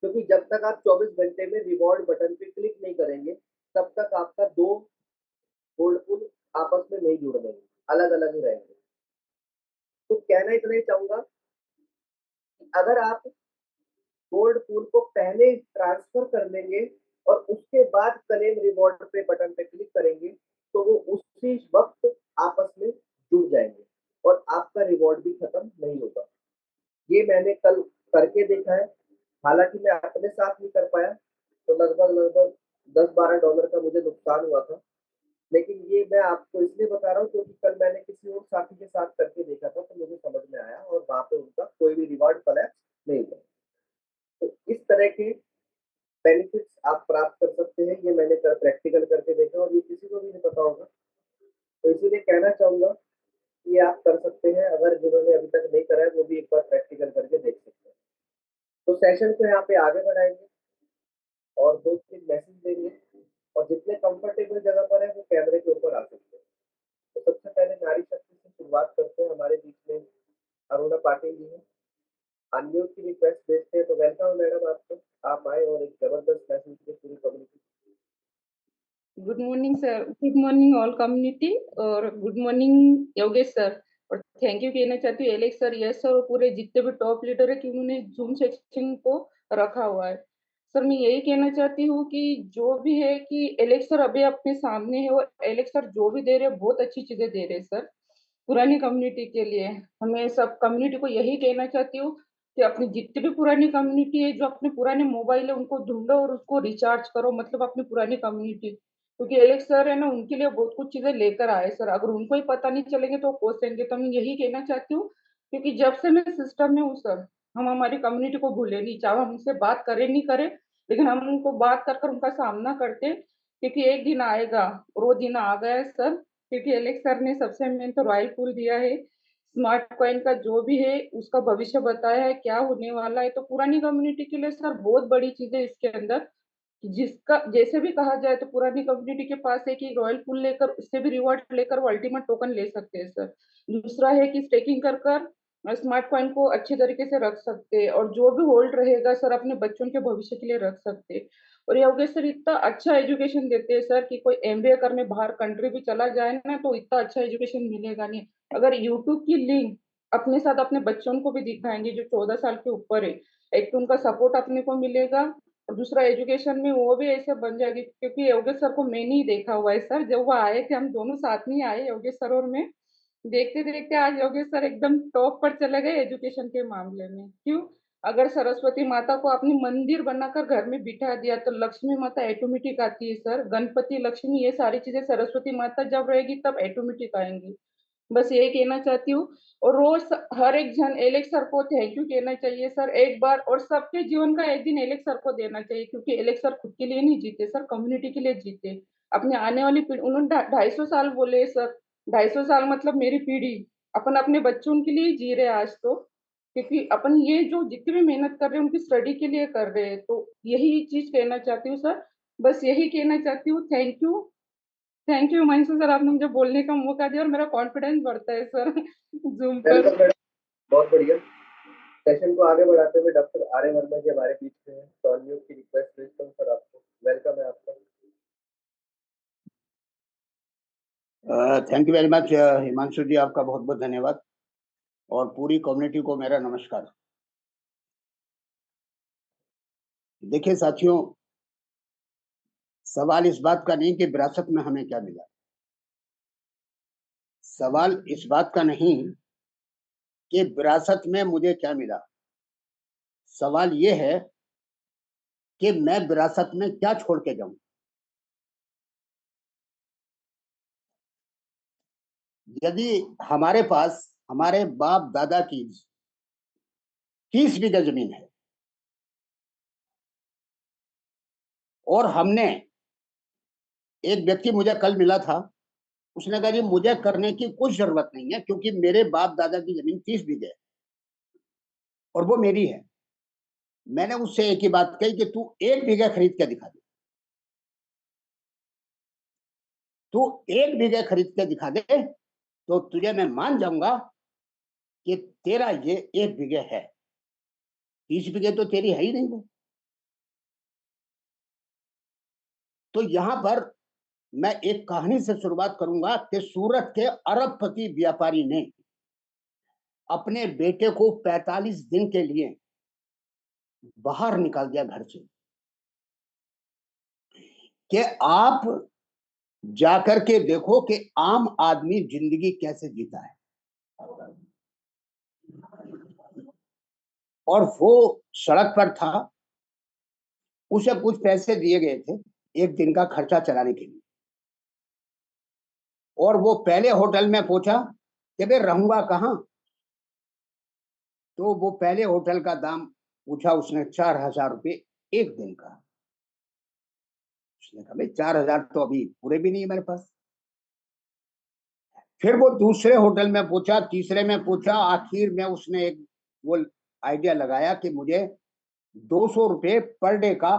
क्योंकि जब तक आप 24 घंटे में रिवॉर्ड बटन पे क्लिक नहीं करेंगे, तब तक आपका 2 गोल्ड पूल आपस में नहीं जुड़ रहेंगे, अलग-अलग ही रहेंगे। तो कहना इतना ही चाहूँगा कि अगर आप गोल्ड पूल को पहले ट्रांसफर कर लेंगे और उसके बाद क्लेम रिवॉर्ड पे बटन पे क्लिक करेंगे, तो वो उसी वक्त आपस में जुड़ जाएंगे और आपका रिवॉर्ड भी खत्म नहीं होगा। ये मैंने कल करके देखा है। हालांकि मैं अपने साथ नहीं कर पाया, तो लगभग $10-12 का मुझे नुकसान हुआ था। लेकिन ये मैं आपको इसलिए बता रहा हूँ क्योंकि कल मैंने किसी और साथी के साथ करके देखा था, तो मुझे समझ में आया और वहां पे उनका कोई भी रिवॉर्ड कोलैप्स नहीं हुआ। तो इस तरह के बेनिफिट्स आप प्राप्त कर सकते हैं। ये मैंने प्रैक्टिकल करके देखा और ये किसी को भी नहीं पता होगा। तो इसीलिए कहना चाहूंगा कि ये आप कर सकते हैं। अगर जिन्होंने अभी तक नहीं करा है वो भी एक बार प्रैक्टिकल करके देख सकते हैं। तो सेशन को यहाँ पे आगे बढ़ाएंगे और 2-3 मैसेज देंगे और जितने कंफर्टेबल जगह पर है वो कैमरे के ऊपर आ सकते हैं। तो सबसे पहले नारी शक्ति से शुरुआत करते हैं। हमारे बीच में अरुणा पाटिल जी हैं। अनम्यूट की रिक्वेस्ट भेजते हैं, तो वेलकम मैडम आपको। आप आए और एक जबरदस्त मैसेज के पूरी community. Good morning sir, good morning all community और गुड मॉर्निंग योगेश सर। और थैंक यू कहना चाहती हूँ एलेक्स सर, यस सर, और पूरे जितने भी टॉप लीडर है कि उन्होंने जूम सेक्शन को रखा हुआ है। सर मैं यही कहना चाहती हूँ कि जो भी है कि एलेक्स सर अभी अपने सामने है और एलेक्स सर जो भी दे रहे हैं बहुत अच्छी चीजें दे रहे हैं सर पुरानी कम्युनिटी के लिए। हमें सब कम्युनिटी को यही कहना चाहती हूँ कि अपनी जितनी भी पुरानी कम्युनिटी है, जो अपने पुराने मोबाइल है उनको ढूंढो और उसको रिचार्ज करो, मतलब अपनी पुरानी कम्युनिटी। क्योंकि एलेक्स सर है ना, उनके लिए बहुत कुछ चीजें लेकर आए सर, अगर उनको ही पता नहीं चलेंगे तो कोसेंगे। तो मैं यही कहना चाहती हूँ क्योंकि जब से मैं सिस्टम में हूँ सर, हम हमारी कम्युनिटी को भूले नहीं, चाहे हम उनसे बात करें नहीं करें, लेकिन हम उनको बात कर कर उनका सामना करते, क्योंकि एक दिन आएगा और वो दिन आ गया है सर। क्योंकि एलेक्स सर ने सबसे मेन तो रॉयल पुल दिया है, स्मार्ट कॉइन का जो भी है उसका भविष्य बताया है क्या होने वाला है। तो पुरानी कम्युनिटी के लिए सर बहुत बड़ी चीज है इसके अंदर, जिसका जैसे भी कहा जाए तो पुरानी कम्युनिटी के पास है कि रॉयल पुल लेकर उससे भी रिवॉर्ड लेकर वो अल्टीमेट टोकन ले सकते हैं सर। दूसरा है कि स्टेकिंग कर कर स्मार्ट कॉइन को अच्छे तरीके से रख सकते हैं और जो भी होल्ड रहेगा सर अपने बच्चों के भविष्य के लिए रख सकते हैं। और योगेश सर इतना अच्छा एजुकेशन देते हैं सर कि कोई एमबीए करने बाहर कंट्री भी चला जाए ना तो इतना अच्छा एजुकेशन मिलेगा नहीं। अगर यूट्यूब की लिंक अपने साथ अपने बच्चों को भी दिखाएंगे जो 14 साल के ऊपर है, एक तो उनका सपोर्ट अपने को मिलेगा और दूसरा एजुकेशन में वो भी ऐसे बन जाएगी। क्योंकि योगेश सर को मैंने ही देखा हुआ है सर, जब वो आए थे हम दोनों साथ में ही आए योगेश सर और मैं, देखते देखते आज योगेश सर एकदम टॉप पर चले गए एजुकेशन के मामले में। क्यों? अगर सरस्वती माता को अपनी मंदिर बनाकर घर में बिठा दिया तो लक्ष्मी माता ऑटोमेटिक आती है सर, गणपति लक्ष्मी ये सारी चीजें सरस्वती माता जब रहेगी तब ऑटोमेटिक आएंगी। बस यही कहना चाहती हूँ। और रोज हर एक जन एलेक्स सर को थैंक यू कहना चाहिए सर एक बार, और सबके जीवन का एक दिन एलेक्स सर को देना चाहिए, क्योंकि एलेक्स सर खुद के लिए नहीं जीते सर, कम्युनिटी के लिए जीते। अपने आने वाली पीढ़ी, उन्होंने 250 साल बोले सर, 250 साल मतलब मेरी पीढ़ी, अपन अपने बच्चों के लिए जी रहे आज तो, क्योंकि अपन ये जो जितनी भी मेहनत कर रहे हैं उनकी स्टडी के लिए कर रहे हैं। तो यही चीज कहना चाहती हूँ सर, बस यही कहना चाहती हूँ। Thank you, thank you Himanshu sir, आपने मुझे बोलने का मौका दिया और मेरा कॉन्फिडेंस बढ़ता है सर जूम पर। वेलकम मैडम, बहुत बढ़िया। सेशन को आगे बढ़ाते हुए डॉक्टर आर्य वर्मा जी हमारे बीच में हैं, तो अनम्यूट की रिक्वेस्ट भेजता हूँ सर आपको। वेलकम है आपका। Thank you very much Himanshu ji, आपका बहुत बहुत धन्यवाद। और पूरी कम्युनिटी को मेरा नमस्कार। देखिए साथियों, सवाल इस बात का नहीं कि विरासत में हमें क्या मिला। सवाल इस बात का नहीं कि विरासत में मुझे क्या मिला। सवाल ये है कि मैं विरासत में क्या छोड़ के जाऊं। यदि हमारे पास हमारे बाप दादा की 30 बीघा जमीन है और हमने, एक व्यक्ति मुझे कल मिला था, उसने कहा जी मुझे करने की कुछ जरूरत नहीं है क्योंकि मेरे बाप दादा की जमीन 30 बीघे है और वो मेरी है। मैंने उससे एक ही बात कही कि तू 1 बीघा खरीद के दिखा दे, तू 1 बीघा खरीद के दिखा दे तो तुझे मैं मान जाऊंगा कि तेरा ये 1 बीघे है। 30 बीघे तो तेरी है ही नहीं वो। तो यहां पर मैं एक कहानी से शुरुआत करूंगा कि सूरत के अरबपति व्यापारी ने अपने बेटे को 45 दिन के लिए बाहर निकाल दिया घर से कि आप जाकर के देखो कि आम आदमी जिंदगी कैसे जीता है। और वो सड़क पर था, उसे कुछ पैसे दिए गए थे एक दिन का खर्चा चलाने के लिए, और वो पहले होटल में पूछा कि भाई रहूंगा कहाँ। तो वो पहले होटल का दाम पूछा उसने 4,000 रुपये एक दिन का। उसने कहा भाई 4,000 तो अभी पूरे भी नहीं है मेरे पास। फिर वो दूसरे होटल में पूछा, तीसरे में पूछा, आखिर में उसने एक वो आइडिया लगाया कि मुझे 200 रुपये पर डे का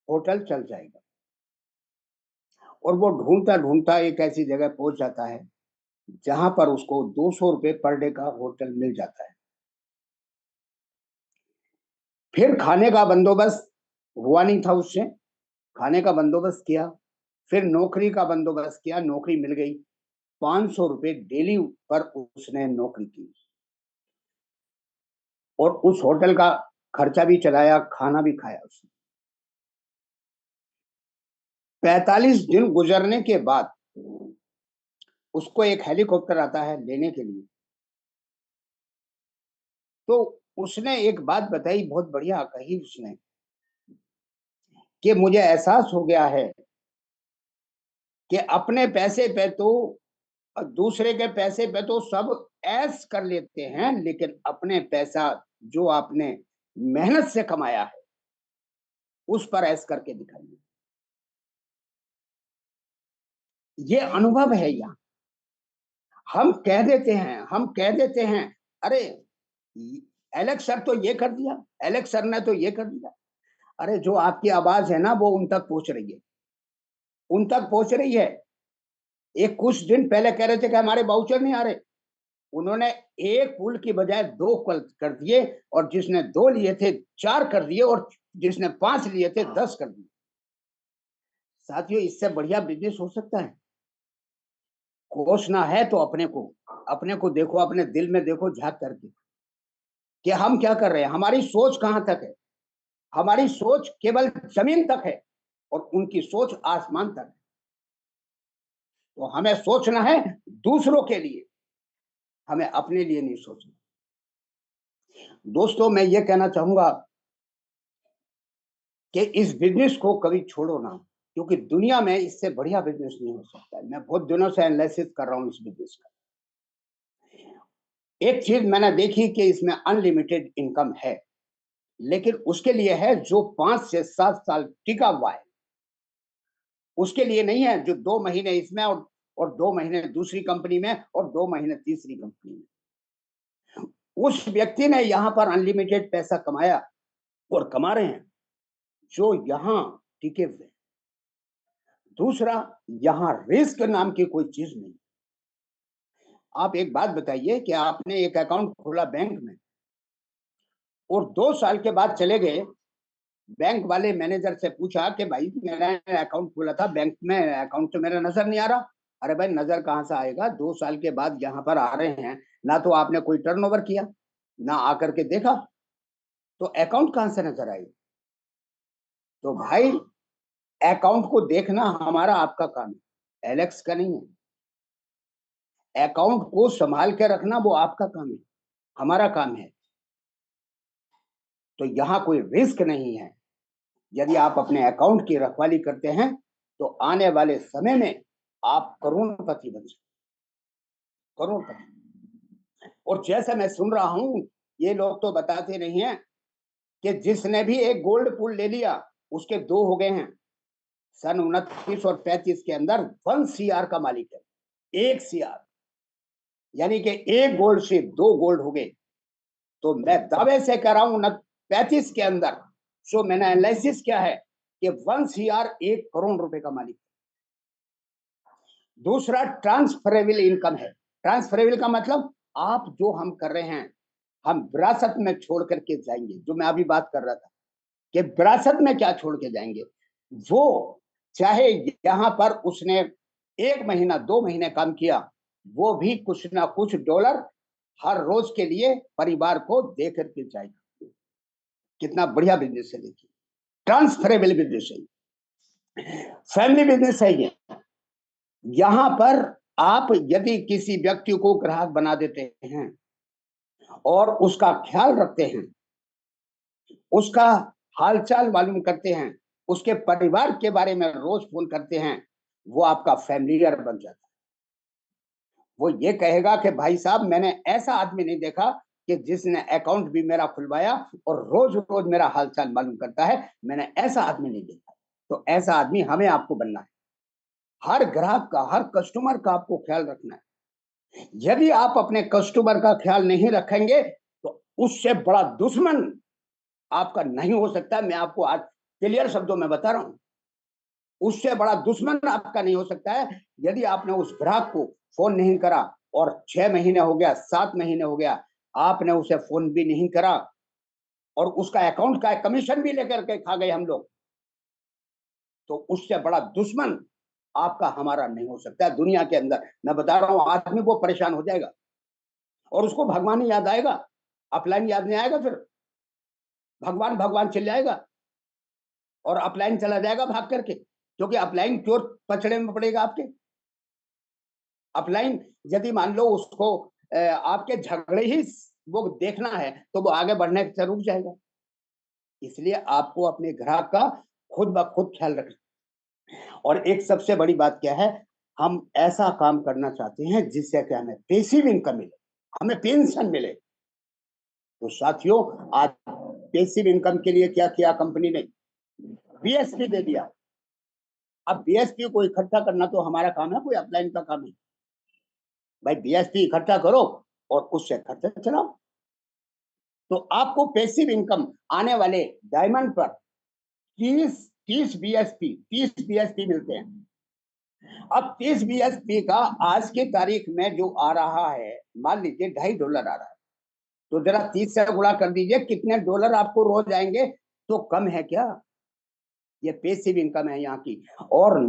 होटल चल जाएगा। और वो ढूंढता ढूंढता एक ऐसी जगह पहुंच जाता है जहां पर उसको 200 रुपये पर डे का होटल मिल जाता है। फिर खाने का बंदोबस्त हुआ नहीं था उससे, खाने का बंदोबस्त किया। फिर नौकरी का बंदोबस्त किया, नौकरी मिल गई। 500 रुपये डेली पर उसने नौकरी की और उस होटल का खर्चा भी चलाया, खाना भी खाया उसने। 45 दिन गुजरने के बाद उसको एक हेलीकॉप्टर आता है लेने के लिए। तो उसने एक बात बताई, बहुत बढ़िया कही उसने, कि मुझे एहसास हो गया है कि अपने पैसे पे तो, दूसरे के पैसे पे तो सब ऐश कर लेते हैं, लेकिन अपने पैसा जो आपने मेहनत से कमाया है उस पर ऐश करके दिखाइए। ये अनुभव है। यहाँ हम कह देते हैं अरे एलेक्स सर तो ये कर दिया, एलेक्स सर ने तो ये कर दिया। अरे जो आपकी आवाज है ना वो उन तक पहुंच रही है, उन तक पहुंच रही है। एक कुछ दिन पहले कह रहे थे कि हमारे बाउचर नहीं आ रहे, उन्होंने एक पुल की बजाय 2 कर दिए, और जिसने 2 लिए थे 4 कर दिए, और जिसने 5 लिए थे 10 कर दिए। साथियों, इससे बढ़िया बिजनेस हो सकता है? कोसना है तो अपने को देखो, अपने दिल में देखो झांक करके कि हम क्या कर रहे हैं, हमारी सोच कहां तक है। हमारी सोच केवल जमीन तक है और उनकी सोच आसमान तक है। तो हमें सोचना है दूसरों के लिए, हमें अपने लिए नहीं सोचना। दोस्तों, मैं ये कहना चाहूंगा कि इस बिजनेस को कभी छोड़ो ना, क्योंकि दुनिया में इससे बढ़िया बिजनेस नहीं हो सकता है। मैं बहुत दिनों से एनालिसिस कर रहा हूं इस बिजनेस का। एक चीज मैंने देखी कि इसमें अनलिमिटेड इनकम है, लेकिन उसके लिए है जो 5 से 7 साल टिका हुआ है। उसके लिए नहीं है जो 2 महीने इसमें और 2 महीने दूसरी कंपनी में और 2 महीने तीसरी कंपनी में। उस व्यक्ति ने यहां पर अनलिमिटेड पैसा कमाया और कमा रहे हैं जो यहां टिके हुए। दूसरा, यहां रिस्क नाम की कोई चीज नहीं। आप एक बात बताइए कि आपने एक अकाउंट खोला बैंक में और 2 साल के बाद चले गए, बैंक वाले मैनेजर से पूछा कि भाई मैंने अकाउंट खोला था बैंक में, अकाउंट तो मेरा नजर नहीं आ रहा, अरे भाई नजर कहाँ से आएगा, 2 साल के बाद यहाँ पर आ रहे हैं, ना तो आपने कोई टर्नओवर किया, ना आकर के देखा, तो अकाउंट कहाँ से नजर आएगी? तो भाई अकाउंट को देखना हमारा आपका काम है, एलेक्स का नहीं है। अकाउंट को संभाल के रखना वो आपका काम है, हमारा काम है। तो यहाँ कोई रिस्क नहीं है। यदि आप अपने अकाउंट की रखवाली करते हैं तो आने वाले समय में आप करोड़पति बन सकते, करोड़पति। और जैसे मैं सुन रहा हूं, ये लोग तो बताते नहीं है कि जिसने भी एक गोल्ड पूल ले लिया उसके 2 हो गए हैं। सन 29 और 35 के अंदर 1 CR का मालिक है, 1 CR, यानी कि एक गोल्ड से 2 गोल्ड हो गए। तो मैं दावे से कह रहा हूं 35 के अंदर, सो मैंने एनालिसिस किया है कि 1 CR 1 करोड़ रुपए का मालिक। दूसरा ट्रांसफरेबल इनकम है। ट्रांसफरेबल का मतलब आप जो हम कर रहे हैं, हम विरासत में छोड़ करके जाएंगे। जो मैं अभी बात कर रहा था कि विरासत में क्या छोड़ के जाएंगे, वो चाहे यहां पर उसने 1 महीना 2 महीने काम किया, वो भी कुछ ना कुछ डॉलर हर रोज के लिए परिवार को दे करके जाएगा। कितना बढ़िया बिजनेस है, देखिए, ट्रांसफरेबल बिजनेस है, फैमिली बिजनेस है ये। यहां पर आप यदि किसी व्यक्ति को ग्राहक बना देते हैं और उसका ख्याल रखते हैं, उसका हालचाल मालूम करते हैं, उसके परिवार के बारे में रोज फोन करते हैं, वो आपका फैमिलियर बन जाता है। वो ये कहेगा कि भाई साहब मैंने ऐसा आदमी नहीं देखा कि जिसने अकाउंट भी मेरा खुलवाया और रोज रोज मेरा हालचाल मालूम करता है, मैंने ऐसा आदमी नहीं देखा। तो ऐसा आदमी हमें आपको बनना है। हर ग्राहक का, हर कस्टमर का आपको ख्याल रखना है। यदि आप अपने कस्टमर का ख्याल नहीं रखेंगे तो उससे बड़ा दुश्मन आपका नहीं हो सकता। मैं आपको आज क्लियर शब्दों में बता रहा हूं, उससे बड़ा दुश्मन आपका नहीं हो सकता है। यदि आपने उस ग्राहक को फोन नहीं करा और 6 महीने हो गया, 7 महीने हो गया, आपने उसे फोन भी नहीं करा और उसका अकाउंट का कमीशन भी लेकर के खा गए हम लोग, तो उससे बड़ा दुश्मन आपका हमारा नहीं हो सकता है दुनिया के अंदर। मैं बता रहा हूं, आदमी वो परेशान हो जाएगा और उसको भगवान ही याद आएगा, अपलाइन याद नहीं आएगा। फिर भगवान भगवान चल जाएगा और अपलाइन चला जाएगा भाग करके, क्योंकि अपलाइन चोर पचड़े में पड़ेगा आपके। अपलाइन यदि मान लो उसको आपके झगड़े ही वो देखना है तो वो आगे बढ़ने से रुक जाएगा। इसलिए आपको अपने ग्राहक का खुद ब खुद ख्याल रखना। और एक सबसे बड़ी बात क्या है, हम ऐसा काम करना चाहते हैं जिससे कि हमें पैसिव इनकम मिले, हमें पेंशन मिले। तो साथियों, आज पैसिव इनकम के लिए क्या किया कंपनी ने, बीएसपी दे दिया। अब बीएसपी को इकट्ठा करना तो हमारा काम है, कोई अपलाइन का काम है। भाई बीएसपी इकट्ठा करो और उससे खर्चा चलाओ। तो आपको पैसिव इनकम आने वाले डायमंड पर 30 बीएसपी मिलते हैं। अब 30 बीएसपी का आज की तारीख में जो आ रहा है, मान लीजिए $2.5 आ रहा है, तो जरा 30 से गुणा कर दीजिए, कितने डॉलर आपको रोज आएंगे। तो कम है क्या? ये पैसिव इनकम है यहाँ की। और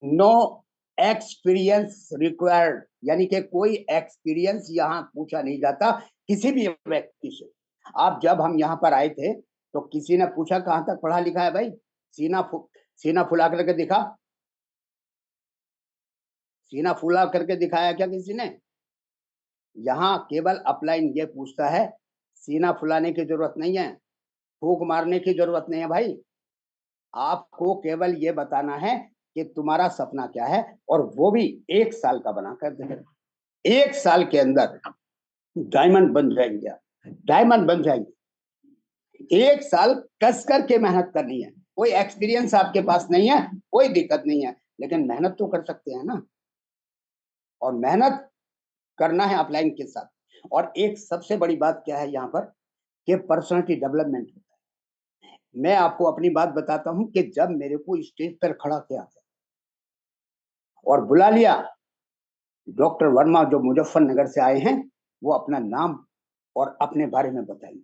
नो एक्सपीरियंस रिक्वायर्ड, यानी कि कोई एक्सपीरियंस यहाँ पूछा नहीं जाता किसी भी व्यक्ति से। आप जब हम यहाँ पर आए थे तो किसी ने पूछा कहां तक पढ़ा लिखा है भाई? सीना फुला करके दिखा, सीना फुला करके दिखाया क्या किसी ने? यहाँ केवल अपलाइन ये पूछता है, सीना फुलाने की जरूरत नहीं है, फूंक मारने की जरूरत नहीं है भाई। आपको केवल ये बताना है कि तुम्हारा सपना क्या है, और वो भी 1 साल का बना कर दे। 1 साल के अंदर डायमंड बन जाएंगे, डायमंड बन जाएंगे। 1 साल कस करके मेहनत करनी है। कोई एक्सपीरियंस आपके पास नहीं है, कोई दिक्कत नहीं है, लेकिन मेहनत तो कर सकते हैं ना। और मेहनत करना है अपलाइन के साथ। और एक सबसे बड़ी बात क्या है यहाँ पर कि पर्सनालिटी डेवलपमेंट होता है। मैं आपको अपनी बात बताता हूं कि जब मेरे को स्टेज पर खड़ा किया और बुला लिया, डॉक्टर वर्मा जो मुजफ्फरनगर से आए हैं, वो अपना नाम और अपने बारे में बताएंगे,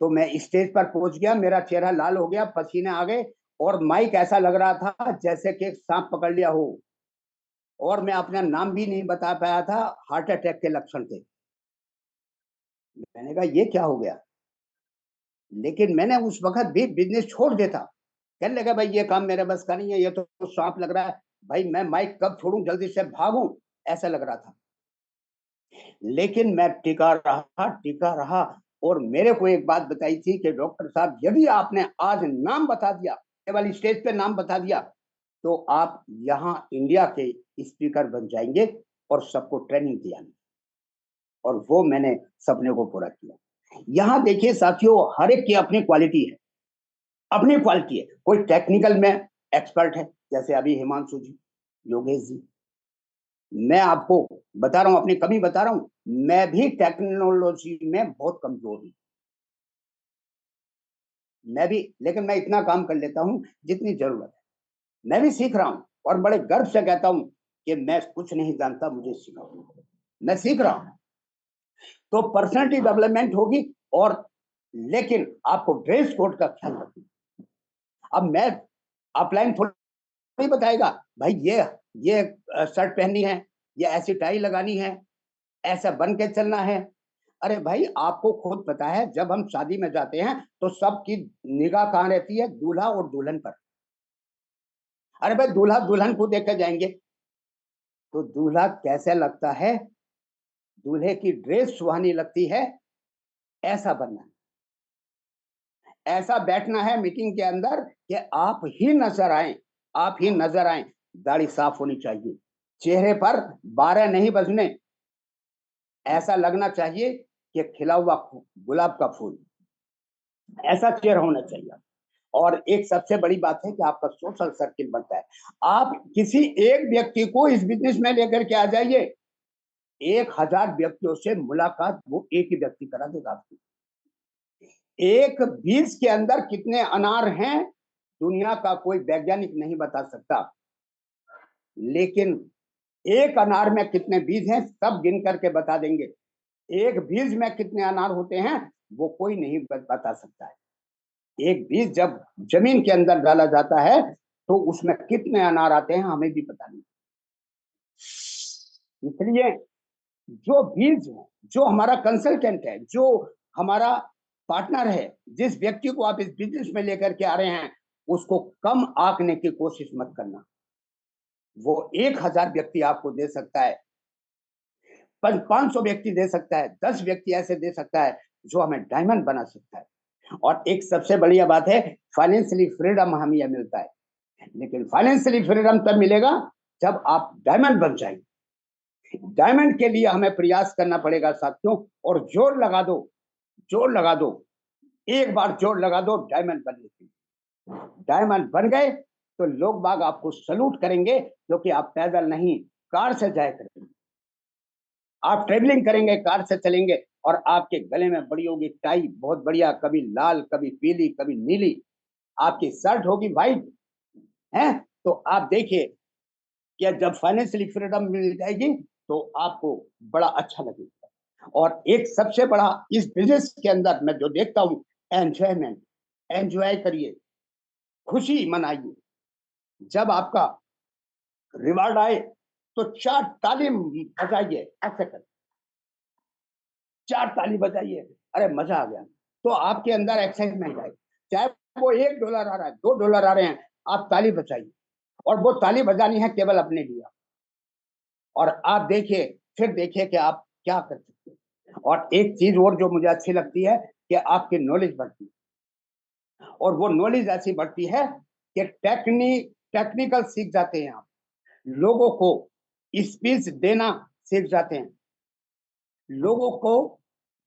तो मैं स्टेज पर पहुंच गया, मेरा चेहरा लाल हो गया, पसीने आ गए और माइक ऐसा लग रहा था जैसे कि एक सांप पकड़ लिया हो, और मैं अपना नाम भी नहीं बता पाया था। हार्ट अटैक के लक्षण थे। मैंने कहा ये क्या हो गया, लेकिन मैंने उस वक्त भी बिजनेस छोड़ देता। कहने लगा भाई ये काम मेरे बस का नहीं है, ये तो सांप लग रहा है, भाई मैं माइक कब छोड़ूं, जल्दी से भागूं, ऐसा लग रहा था। लेकिन मैं टिका रहा। और मेरे को एक बात बताई थी कि डॉक्टर साहब, यदि आपने आज नाम बता दिया, केवल स्टेज पे नाम बता दिया, तो आप यहाँ इंडिया के स्पीकर बन जाएंगे और सबको ट्रेनिंग दिया। और वो मैंने सपने को पूरा किया। यहाँ देखिए साथियों, हर एक की अपनी क्वालिटी है, अपनी क्वालिटी है। कोई टेक्निकल में एक्सपर्ट है, जैसे अभी हिमांशु जी, योगेश जी। मैं आपको बता रहा हूं, अपनी कमी बता रहा हूं, मैं भी टेक्नोलॉजी में बहुत कमजोर हूं। मैं भी, लेकिन मैं इतना काम कर लेता हूं जितनी जरूरत है। मैं भी सीख रहा हूं और बड़े गर्व से कहता हूं कि मैं कुछ नहीं जानता, मुझे सिखाओ। मैं सीख रहा हूं। तो पर्सनालिटी डेवलपमेंट होगी, और लेकिन आपको ड्रेस कोड का ख्याल रखना। अब मैं अपलाइन थोड़ी बताएगा भाई ये शर्ट पहननी है, ये ऐसी टाई लगानी है, ऐसा बन के चलना है। अरे भाई आपको खुद पता है, जब हम शादी में जाते हैं तो सबकी निगाह कहाँ रहती है, दूल्हा और दुल्हन पर। अरे भाई दूल्हा दुल्हन को देख के जाएंगे तो दूल्हा कैसा लगता है, दूल्हे की ड्रेस सुहानी लगती है, ऐसा बनना है, ऐसा बैठना है मीटिंग के अंदर कि आप ही नजर आए, आप ही नजर आए। दाढ़ी साफ होनी चाहिए, चेहरे पर 12 नहीं बजने, ऐसा लगना चाहिए कि खिला हुआ गुलाब का फूल, ऐसा चेहरा होना चाहिए। और एक सबसे बड़ी बात है कि आपका सोशल सर्किल बनता है। आप किसी एक व्यक्ति को इस बिजनेस में लेकर के आ जाइए, 1000 व्यक्तियों से मुलाकात वो एक ही व्यक्ति करा देगा आपकी। एक बीज के अंदर कितने अनार हैं, दुनिया का कोई वैज्ञानिक नहीं बता सकता, लेकिन एक अनार में कितने बीज हैं सब गिन करके बता देंगे। एक बीज में कितने अनार होते हैं वो कोई नहीं बता सकता है। एक बीज जब जमीन के अंदर डाला जाता है तो उसमें कितने अनार आते हैं हमें भी पता नहीं। इसलिए जो बीज है, जो हमारा कंसल्टेंट है, जो हमारा पार्टनर है, जिस व्यक्ति को आप इस बिजनेस में लेकर के आ रहे हैं, उसको कम आंकने की कोशिश मत करना। वो 1000 व्यक्ति आपको दे सकता है, 500 व्यक्ति दे सकता है, 10 व्यक्ति ऐसे दे सकता है जो हमें डायमंड बना सकता है। और एक सबसे बढ़िया बात है, फाइनेंशियली फ्रीडम हमें यह मिलता है, लेकिन फाइनेंशियली फ्रीडम तब मिलेगा जब आप डायमंड बन जाएंगे। डायमंड के लिए हमें प्रयास करना पड़ेगा साथियों, और जोर लगा दो, जोर लगा दो, एक बार जोर लगा दो, डायमंड बन लेते। डायमंड बन गए तो लोग बाग आपको सलूट करेंगे, क्योंकि आप पैदल नहीं कार से जाया करेंगे, आप ट्रेवलिंग करेंगे, कार से चलेंगे, और आपके गले में बड़ी होगी टाई, बहुत बढ़िया, कभी लाल, कभी पीली, कभी नीली, आपकी शर्ट होगी व्हाइट है। तो आप देखिए कि जब फाइनेंशियली फ्रीडम मिल जाएगी तो आपको बड़ा अच्छा लगेगा। और एक सबसे बड़ा इस बिजनेस के अंदर मैं जो देखता हूँ, एंजॉयमेंट, एंजॉय करिए, खुशी मनाइए। जब आपका रिवार्ड आए तो 4 ताली बजाइए, ऐसे कर 4 ताली बजाइए, अरे मजा आ गया, तो आपके अंदर एक्साइटमेंट आए। चाहे वो $1 आ रहा है, $2 आ रहे हैं, आप ताली बजाइए, और वो ताली बजानी है केवल अपने लिए। और आप देखिए, फिर देखिए कि आप क्या कर सकते हैं। और एक चीज और जो मुझे अच्छी लगती है कि आपकी नॉलेज बढ़ती है, और वो नॉलेज ऐसी बढ़ती है कि टेक्निकल सीख जाते हैं आप, लोगों को स्पीच देना सीख जाते हैं, लोगों को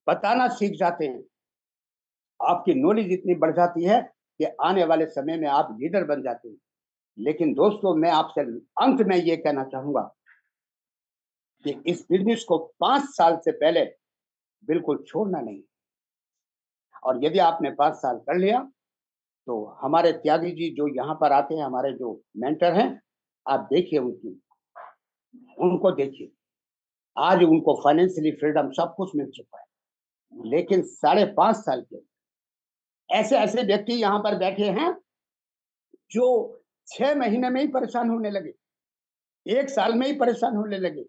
बताना सीख जाते हैं। आपकी नॉलेज इतनी बढ़ जाती है कि आने वाले समय में आप लीडर बन जाते हैं। लेकिन दोस्तों, मैं आपसे अंत में ये कहना चाहूंगा कि इस बिजनेस को 5 साल से पहले बिल्कुल छोड़ना नहीं। और यदि आपने 5 साल कर लिया तो हमारे त्यागी जी जो यहाँ पर आते हैं, हमारे जो मेंटर हैं, आप देखिए उनको देखिए, आज उनको फाइनेंशियली फ्रीडम सब कुछ मिल चुका है। लेकिन 5.5 साल के ऐसे ऐसे व्यक्ति यहाँ पर बैठे हैं जो 6 महीने में ही परेशान होने लगे, 1 साल में ही परेशान होने लगे,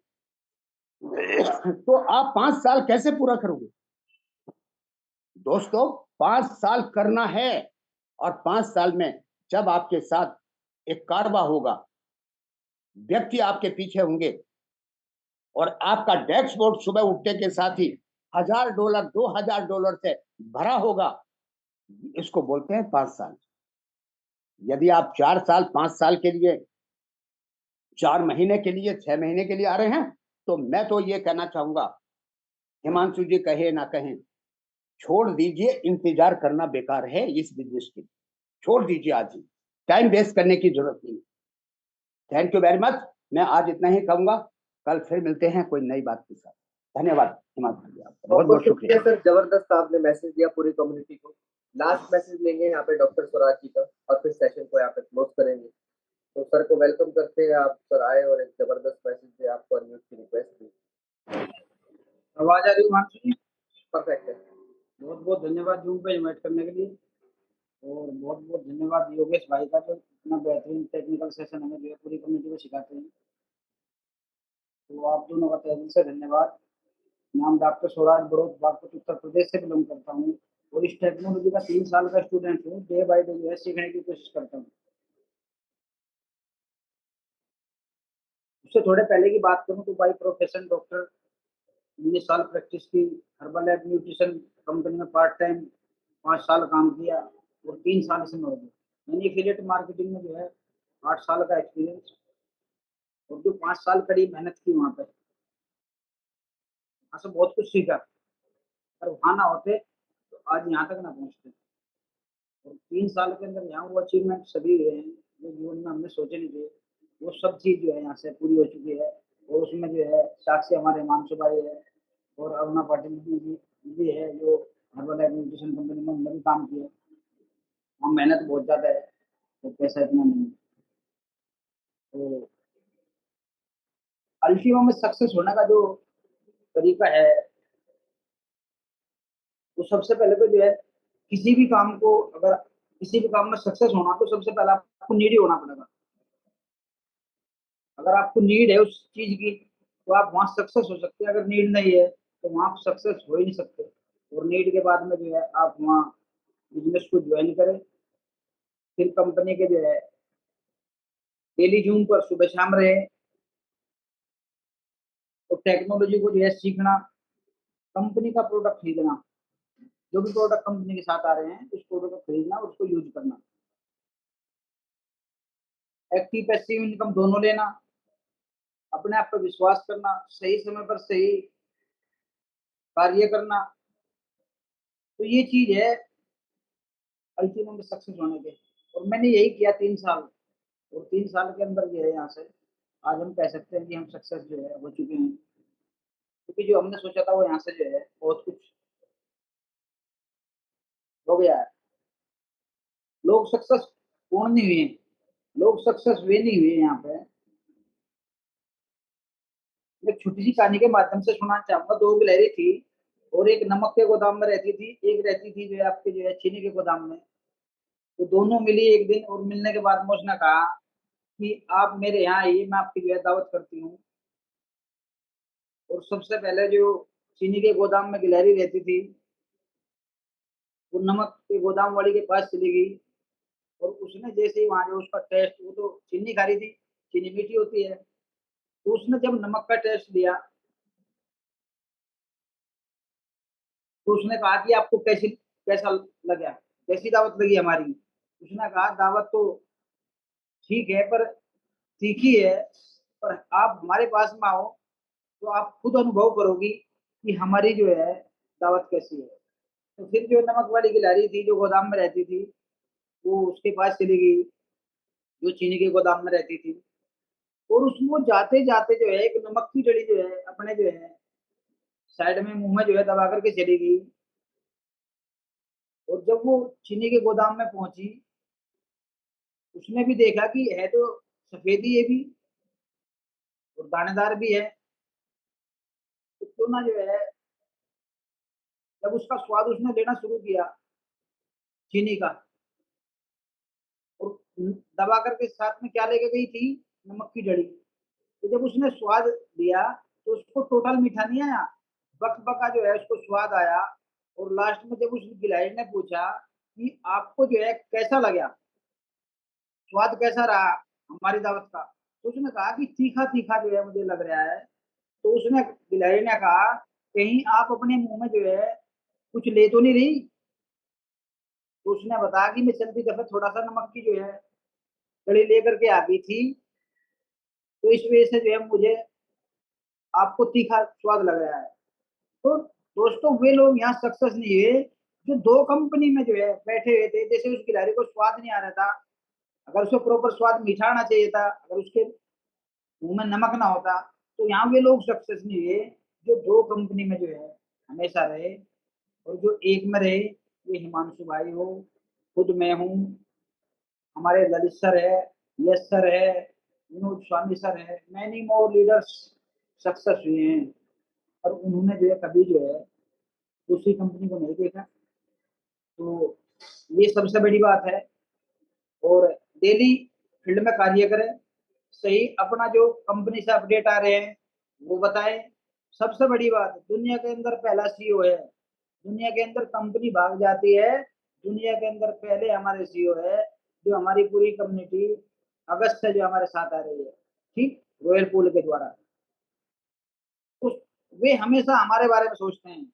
तो आप 5 साल कैसे पूरा करोगे? दोस्तों 5 साल करना है और 5 साल में जब आपके साथ एक कारवा होगा, व्यक्ति आपके पीछे होंगे और आपका डैशबोर्ड सुबह उठने के साथ ही $1000, $2000 से भरा होगा, इसको बोलते हैं 5 साल। यदि आप 4 साल, 5 साल के लिए, 4 महीने के लिए, 6 महीने के लिए आ रहे हैं, तो मैं तो ये कहना चाहूँगा, हिमांशु जी कहे ना कहें, छोड़ दीजिए, इंतज़ार करना बेकार है इस बिज़नेस के लिए। छोड़ दीजिए आज ही, टाइम वेस्ट करने की ज़रूरत नहीं। Thank you very much. मैं आज इतना ही कहूँगा, कल फिर मिलते हैं कोई नई बात के साथ। धन्यवाद हिमांशु जी, आपका बहुत-बहुत शुक्रिया। सर, जबरदस्त आपने मैसेज दिया पूरी कम्युनिटी को। लास्ट मैसेज लेंगे यहाँ पे डॉक्टर स्वराज जी का और फिर सेशन को यहाँ पे क्लोज करेंगे। तो सर को वेलकम करते हैं, आप सर आए और एक जबरदस्त मैसेज दिया, आपको अनम्यूट की रिक्वेस्ट की। आवाज आ रही है हिमांशु जी? परफेक्ट है। बहुत बहुत धन्यवाद जूम पे इन्वाइट करने के लिए, और बहुत बहुत धन्यवाद योगेश भाई का, जो इतना बेहतरीन टेक्निकल सेशन हमें जो है पूरी कम्युनिटी को सिखाते हैं। तो आप दोनों का तहे दिल से धन्यवाद। नाम डॉक्टर स्वराज बड़ौत, बागपत उत्तर प्रदेश से बिलोंग करता हूँ और इस टेक्नोलॉजी का 3 साल का स्टूडेंट हूँ। डे बाय डे जो है सीखने की कोशिश करता हूँ। उससे थोड़े पहले की बात करूँ तो बाई प्रोफेशन डॉक्टर, 19 साल प्रैक्टिस की, हर्बल एंड न्यूट्रिशन कंपनी में पार्ट टाइम 5 साल काम किया और 3 साल इसमें हो गए। यानी एफिलिएट मार्केटिंग में जो है 8 साल का एक्सपीरियंस, और जो 5 साल कड़ी मेहनत की वहाँ पे, वहाँ से बहुत कुछ सीखा। अगर वहाँ ना होते तो आज यहाँ तक ना पहुँचते। और 3 साल के अंदर यहाँ वो अचीवमेंट सभी हुए हैं जो जीवन में हमने सोचे नहीं थे, वो सब चीज़ जो है यहाँ से पूरी हो चुकी है। और उसमें जो है साक्षी हमारे हिमांशु भाई है और अरुणा पाटिल जी भी है, जो हर्बल एंड न्यूट्रिशन कंपनी में उन्होंने भी काम किया। वहाँ मेहनत बहुत ज़्यादा है और पैसा इतना नहीं है। तो अल्टीमा में सक्सेस होने का जो तरीका है, वो सबसे पहले तो जो है किसी भी काम को, अगर किसी भी काम में सक्सेस होना तो सबसे पहले आपको नीडी होना पड़ेगा। अगर आपको नीड है उस चीज़ की तो आप वहाँ सक्सेस हो सकते हैं। अगर नीड नहीं है तो वहाँ आप सक्सेस हो ही नहीं सकते। और नीड के बाद में जो है आप वहाँ बिजनेस को ज्वाइन करें, फिर कंपनी के जो है डेली जूम पर सुबह शाम रहे और टेक्नोलॉजी को जो है सीखना, कंपनी का प्रोडक्ट खरीदना, जो भी प्रोडक्ट कंपनी के साथ आ रहे हैं उस प्रोडक्ट को खरीदना और उसको यूज करना, एक्टिव पैसिव इनकम दोनों लेना, अपने आप पर विश्वास करना, सही समय पर सही कार्य करना। तो ये चीज है अल्टीमेट में सक्सेस होने के। और मैंने यही किया 3 साल, और 3 साल के अंदर जो है यहाँ से आज हम कह सकते हैं कि हम सक्सेस जो है हो चुके हैं, क्योंकि जो हमने सोचा था वो यहाँ से जो है बहुत कुछ हो गया है। लोग सक्सेस पूर्ण नहीं हुए, लोग सक्सेस वे नहीं हुए। यहाँ पे एक छोटी सी कहानी के माध्यम से सुनाना चाहूंगा। 2 गिलहरी थी और एक नमक के गोदाम में रहती थी, एक रहती थी जो है आपके जो है चीनी के गोदाम में। तो दोनों मिली एक दिन, और मिलने के बाद में उसने कहा कि आप मेरे यहाँ आइए, मैं आपकी जो है दावत करती हूँ। और सबसे पहले जो चीनी के गोदाम में गिलहरी रहती थी, वो नमक के गोदाम वाली के पास चली गई, और उसने जैसे ही वहां जो उसका टेस्ट, वो तो चीनी खा रही थी, चीनी मीठी होती है, तो उसने जब नमक का टेस्ट लिया तो उसने कहा कि आपको कैसा लगा, कैसी दावत लगी हमारी। उसने कहा दावत तो ठीक है पर तीखी है, पर आप हमारे पास में आओ तो आप खुद अनुभव करोगी कि हमारी जो है दावत कैसी है। तो फिर जो नमक वाली गिलहरी थी जो गोदाम में रहती थी, वो उसके पास चली गई जो चीनी के गोदाम में रहती थी, और उसमें जाते जाते जो है एक नमक की डली जो है अपने जो है साइड में मुंह में जो है दबा करके चली गई। और जब वो चीनी के गोदाम में पहुंची, उसने भी देखा कि है तो सफेदी ये भी और दानेदार भी है। तो क्यों ना जो है, जब उसका स्वाद उसने लेना शुरू किया चीनी का, और दबा करके साथ में क्या लेके गई थी, नमक की डड़ी। तो जब उसने स्वाद दिया तो उसको टोटल मीठा नहीं आया, बकबका जो है उसको स्वाद आया। और लास्ट में जब उस गिलहरी ने पूछा कि आपको जो है कैसा लगा, स्वाद कैसा रहा हमारी दावत का, तो उसने कहा कि तीखा तीखा जो है मुझे लग रहा है। तो उसने गिलहरी ने कहा कहीं आप अपने मुंह में जो है कुछ ले तो नहीं रही। तो उसने बताया कि मैं चलती दफे थोड़ा सा नमक की जो है कड़ी लेकर के आ गई थी, तो इस वजह से जो है मुझे आपको तीखा स्वाद लग रहा है। तो दोस्तों वे लोग यहाँ सक्सेस नहीं हुए जो दो कंपनी में जो है बैठे हुए थे। जैसे उस गिलहरी को स्वाद नहीं आ रहा था, अगर उसको प्रॉपर स्वाद मीठा आना चाहिए था, अगर उसके मुंह में नमक ना होता, तो यहाँ वे लोग सक्सेस नहीं हुए जो दो कंपनी में जो है हमेशा रहे। और जो एक में रहे, ये हिमांशु भाई हो, खुद मैं हूँ, हमारे ललित सर है, यश सर है, विनोद स्वामी सर है, मैनी मोर लीडर्स सक्सेस हुए हैं। और उन्होंने जो है कभी जो है दूसरी कंपनी को नहीं देखा। तो ये सबसे बड़ी बात है। और डेली फील्ड में कार्य करें, सही अपना जो कंपनी से अपडेट आ रहे हैं वो बताएं। सबसे बड़ी बात, दुनिया के अंदर पहला सीईओ है, दुनिया के अंदर कंपनी भाग जाती है, दुनिया के अंदर पहले हमारे सीईओ है, जो हमारी पूरी कम्युनिटी अगस्त से जो हमारे साथ आ रही है, ठीक, रॉयल पूल के द्वारा। उस वे हमेशा हमारे बारे में सोचते हैं।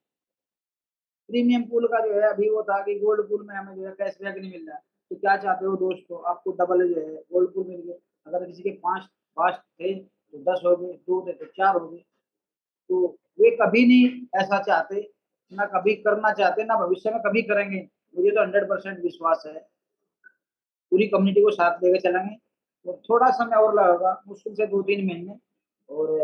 प्रीमियम पूल का जो है अभी वो था कि गोल्ड पूल में हमें जो है कैशबैक नहीं मिल रहा, तो क्या चाहते हो दोस्तों, आपको डबल जो है गोल्ड पूल मिल गए। अगर किसी के 5 थे तो 10 हो गए, 2 थे तो 4 हो गए। तो वे कभी नहीं ऐसा चाहते, ना कभी करना चाहते, ना भविष्य में कभी करेंगे। मुझे तो 100% विश्वास है, पूरी कम्युनिटी को साथ लेके चलेंगे। और थोड़ा समय और लगेगा, मुश्किल से 2-3 महीने, और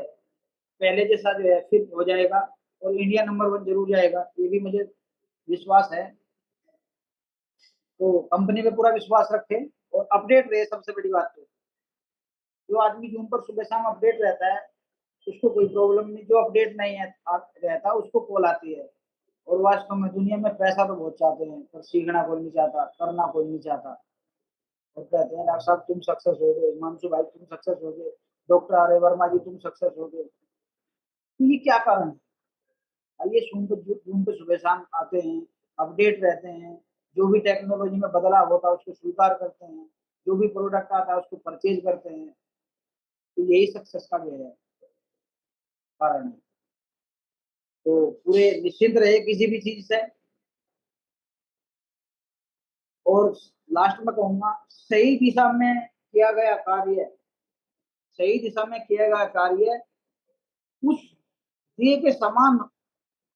पहले जैसा जो है फिर हो जाएगा, और इंडिया नंबर 1 जरूर जाएगा, ये भी मुझे विश्वास है। तो कंपनी पे पूरा विश्वास रखें और अपडेट रहे, सबसे बड़ी बात। तो जो आदमी जून पर सुबह शाम अपडेट रहता है उसको कोई प्रॉब्लम नहीं, जो अपडेट नहीं है रहता उसको कॉल आती है। और वास्तव में दुनिया में पैसा तो बहुत चाहते हैं, पर सीखना कोई नहीं चाहता, करना कोई नहीं चाहता। और कहते हैं डॉक्टर साहब तुम सक्सेस हो गए, हिमांशु भाई तुम सक्सेस हो गए, डॉक्टर आर्य वर्मा जी तुम सक्सेस हो गए। तो ये क्या कारण है? ये जून पे सुबह शाम आते हैं, अपडेट रहते हैं, जो भी टेक्नोलॉजी में बदलाव होता है उसको स्वीकार करते हैं, जो भी प्रोडक्ट आता है उसको परचेज करते हैं। तो यही सक्सेस का जो है कारण है। तो पूरे निश्चिंत रहे किसी भी चीज से। और लास्ट में कहूंगा, सही दिशा में किया गया कार्य, सही दिशा में किया गया कार्य उस दिए के समान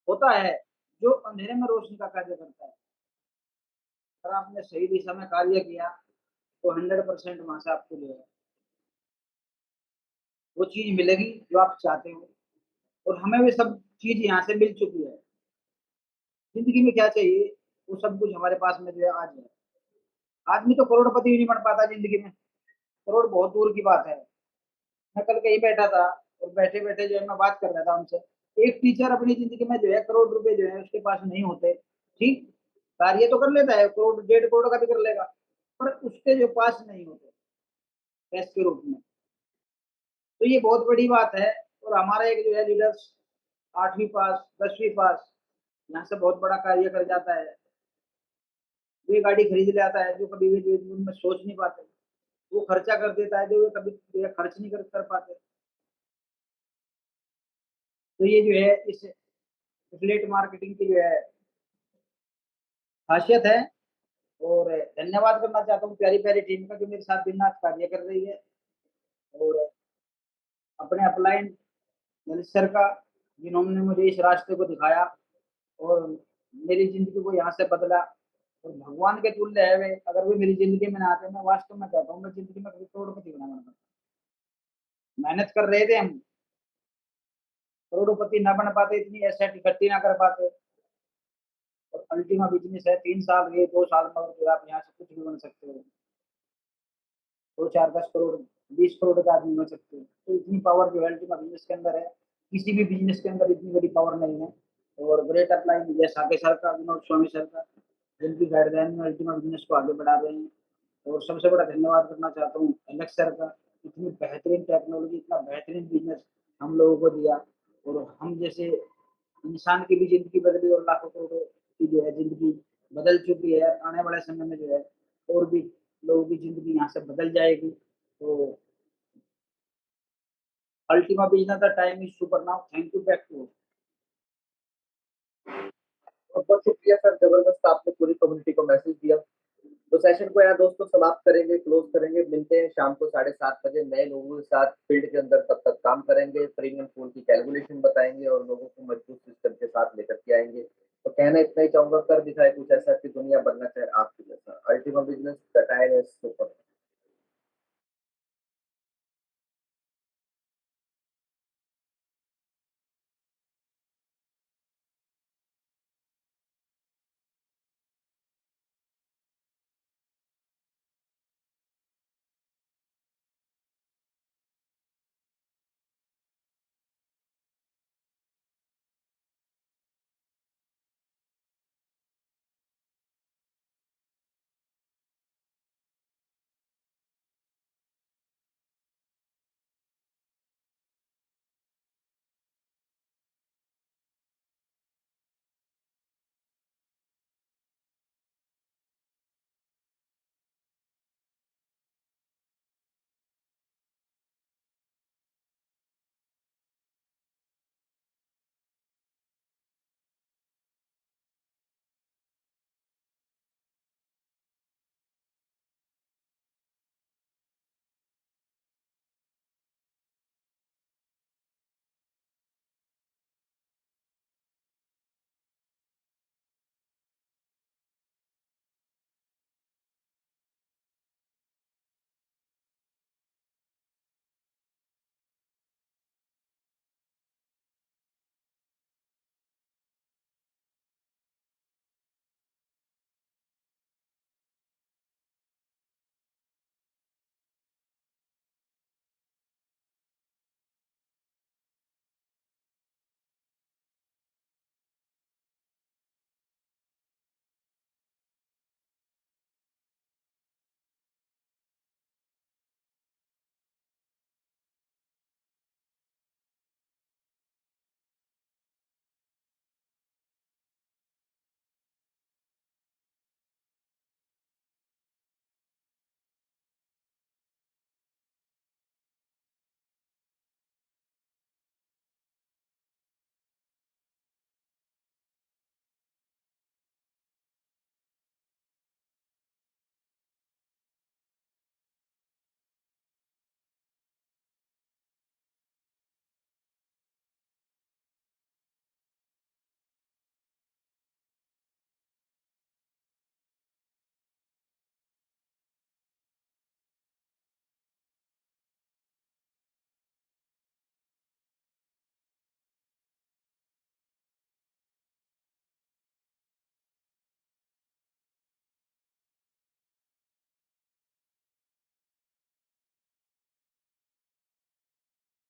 होता है जो अंधेरे में रोशनी का कार्य करता है। अगर आपने सही दिशा में कार्य किया तो 100% वहां से आपको जो है वो चीज मिलेगी जो आप चाहते हो। और हमें भी सब चीज यहाँ से मिल चुकी है। जिंदगी में क्या चाहिए वो सब कुछ हमारे पास में जो है आज है। आदमी तो करोड़पति भी नहीं बन पाता जिंदगी में, करोड़ बहुत दूर की बात है। मैं कल कहीं बैठा था और बैठे बैठे जो है मैं बात कर रहा था उनसे। एक टीचर अपनी जिंदगी में जो है करोड़ रुपए जो है उसके पास नहीं होते, ठीक, कार्य तो कर लेता है, करोड़ 1.5 करोड़ का भी कर लेगा, पर उसके जो पास नहीं होते टेस्ट के रूप में। तो ये बहुत बड़ी बात है। और हमारा एक जो है लीडर्स 8वीं पास 10वीं पास यहाँ से बहुत बड़ा कार्य कर जाता है। वे गाड़ी खरीद लेता है जो कभी वे जीवन में सोच नहीं पाते, वो खर्चा कर देता है जो वे कभी जो है खर्च नहीं कर पाते। तो ये जो है इस एफिलिएट मार्केटिंग की जो है खासियत है। और धन्यवाद करना चाहता हूँ प्यारी प्यारी टीम का जो मेरे साथ दिन रात कार्य कर रही है। और अपने अपलाइन ललित सर का, जिन्होंने मुझे इस रास्ते को दिखाया और मेरी जिंदगी को यहाँ से बदला। और भगवान के तुल्य है वे, अगर वे मेरी जिंदगी में ना आते, मैं वास्तव में कहता हूँ मैं जिंदगी में कभी करोड़पति बना बनता। मेहनत कर रहे थे हम, करोड़पति ना बन पाते, इतनी एसेट इकट्ठी ना कर पाते। और अल्टीमा बिजनेस है, 3 साल गए, 2 साल में और आप यहाँ से कुछ भी बन सकते हो। 2 4 10 करोड़ 20 करोड़ का आदमी बन सकते हो। तो इतनी पावर जो है अल्टीमा बिजनेस के अंदर है, किसी भी बिजनेस के अंदर इतनी बड़ी पावर नहीं है। और ग्रेट अपलाइन जैसा के सर का, विनोद स्वामी सर का, जिनकी गाइडलाइन में अल्टीमा बिजनेस को आगे बढ़ा रहे हैं। और सबसे बड़ा धन्यवाद करना चाहता हूँ एलेक्स सर का, इतनी बेहतरीन टेक्नोलॉजी, इतना बेहतरीन बिजनेस हम लोगों को दिया, और हम जैसे इंसान की भी ज़िंदगी बदली और लाखों करोड़ों की जो है ज़िंदगी बदल चुकी है। आने वाले समय में जो है और भी लोगों की ज़िंदगी यहाँ से बदल जाएगी। तो ultima business the time is super now. Thank you, back to you. बहुत बहुत शुक्रिया सर, जबरदस्त आपने पूरी कम्युनिटी को मैसेज दिया। तो सेशन को यहाँ दोस्तों समाप्त करेंगे, क्लोज करेंगे। मिलते हैं शाम को 7:30 बजे नए लोगों के साथ फील्ड के अंदर। तब तक काम करेंगे, प्रीमियम पूल की कैलकुलेशन बताएंगे और लोगों को मजबूत सिस्टम के साथ लेकर के आएंगे। तो कहना इतना ही चाहूंगा, कर दिखाए कुछ ऐसा कि दुनिया बनना चाहे आपकी जैसा। Ultima business the time is super.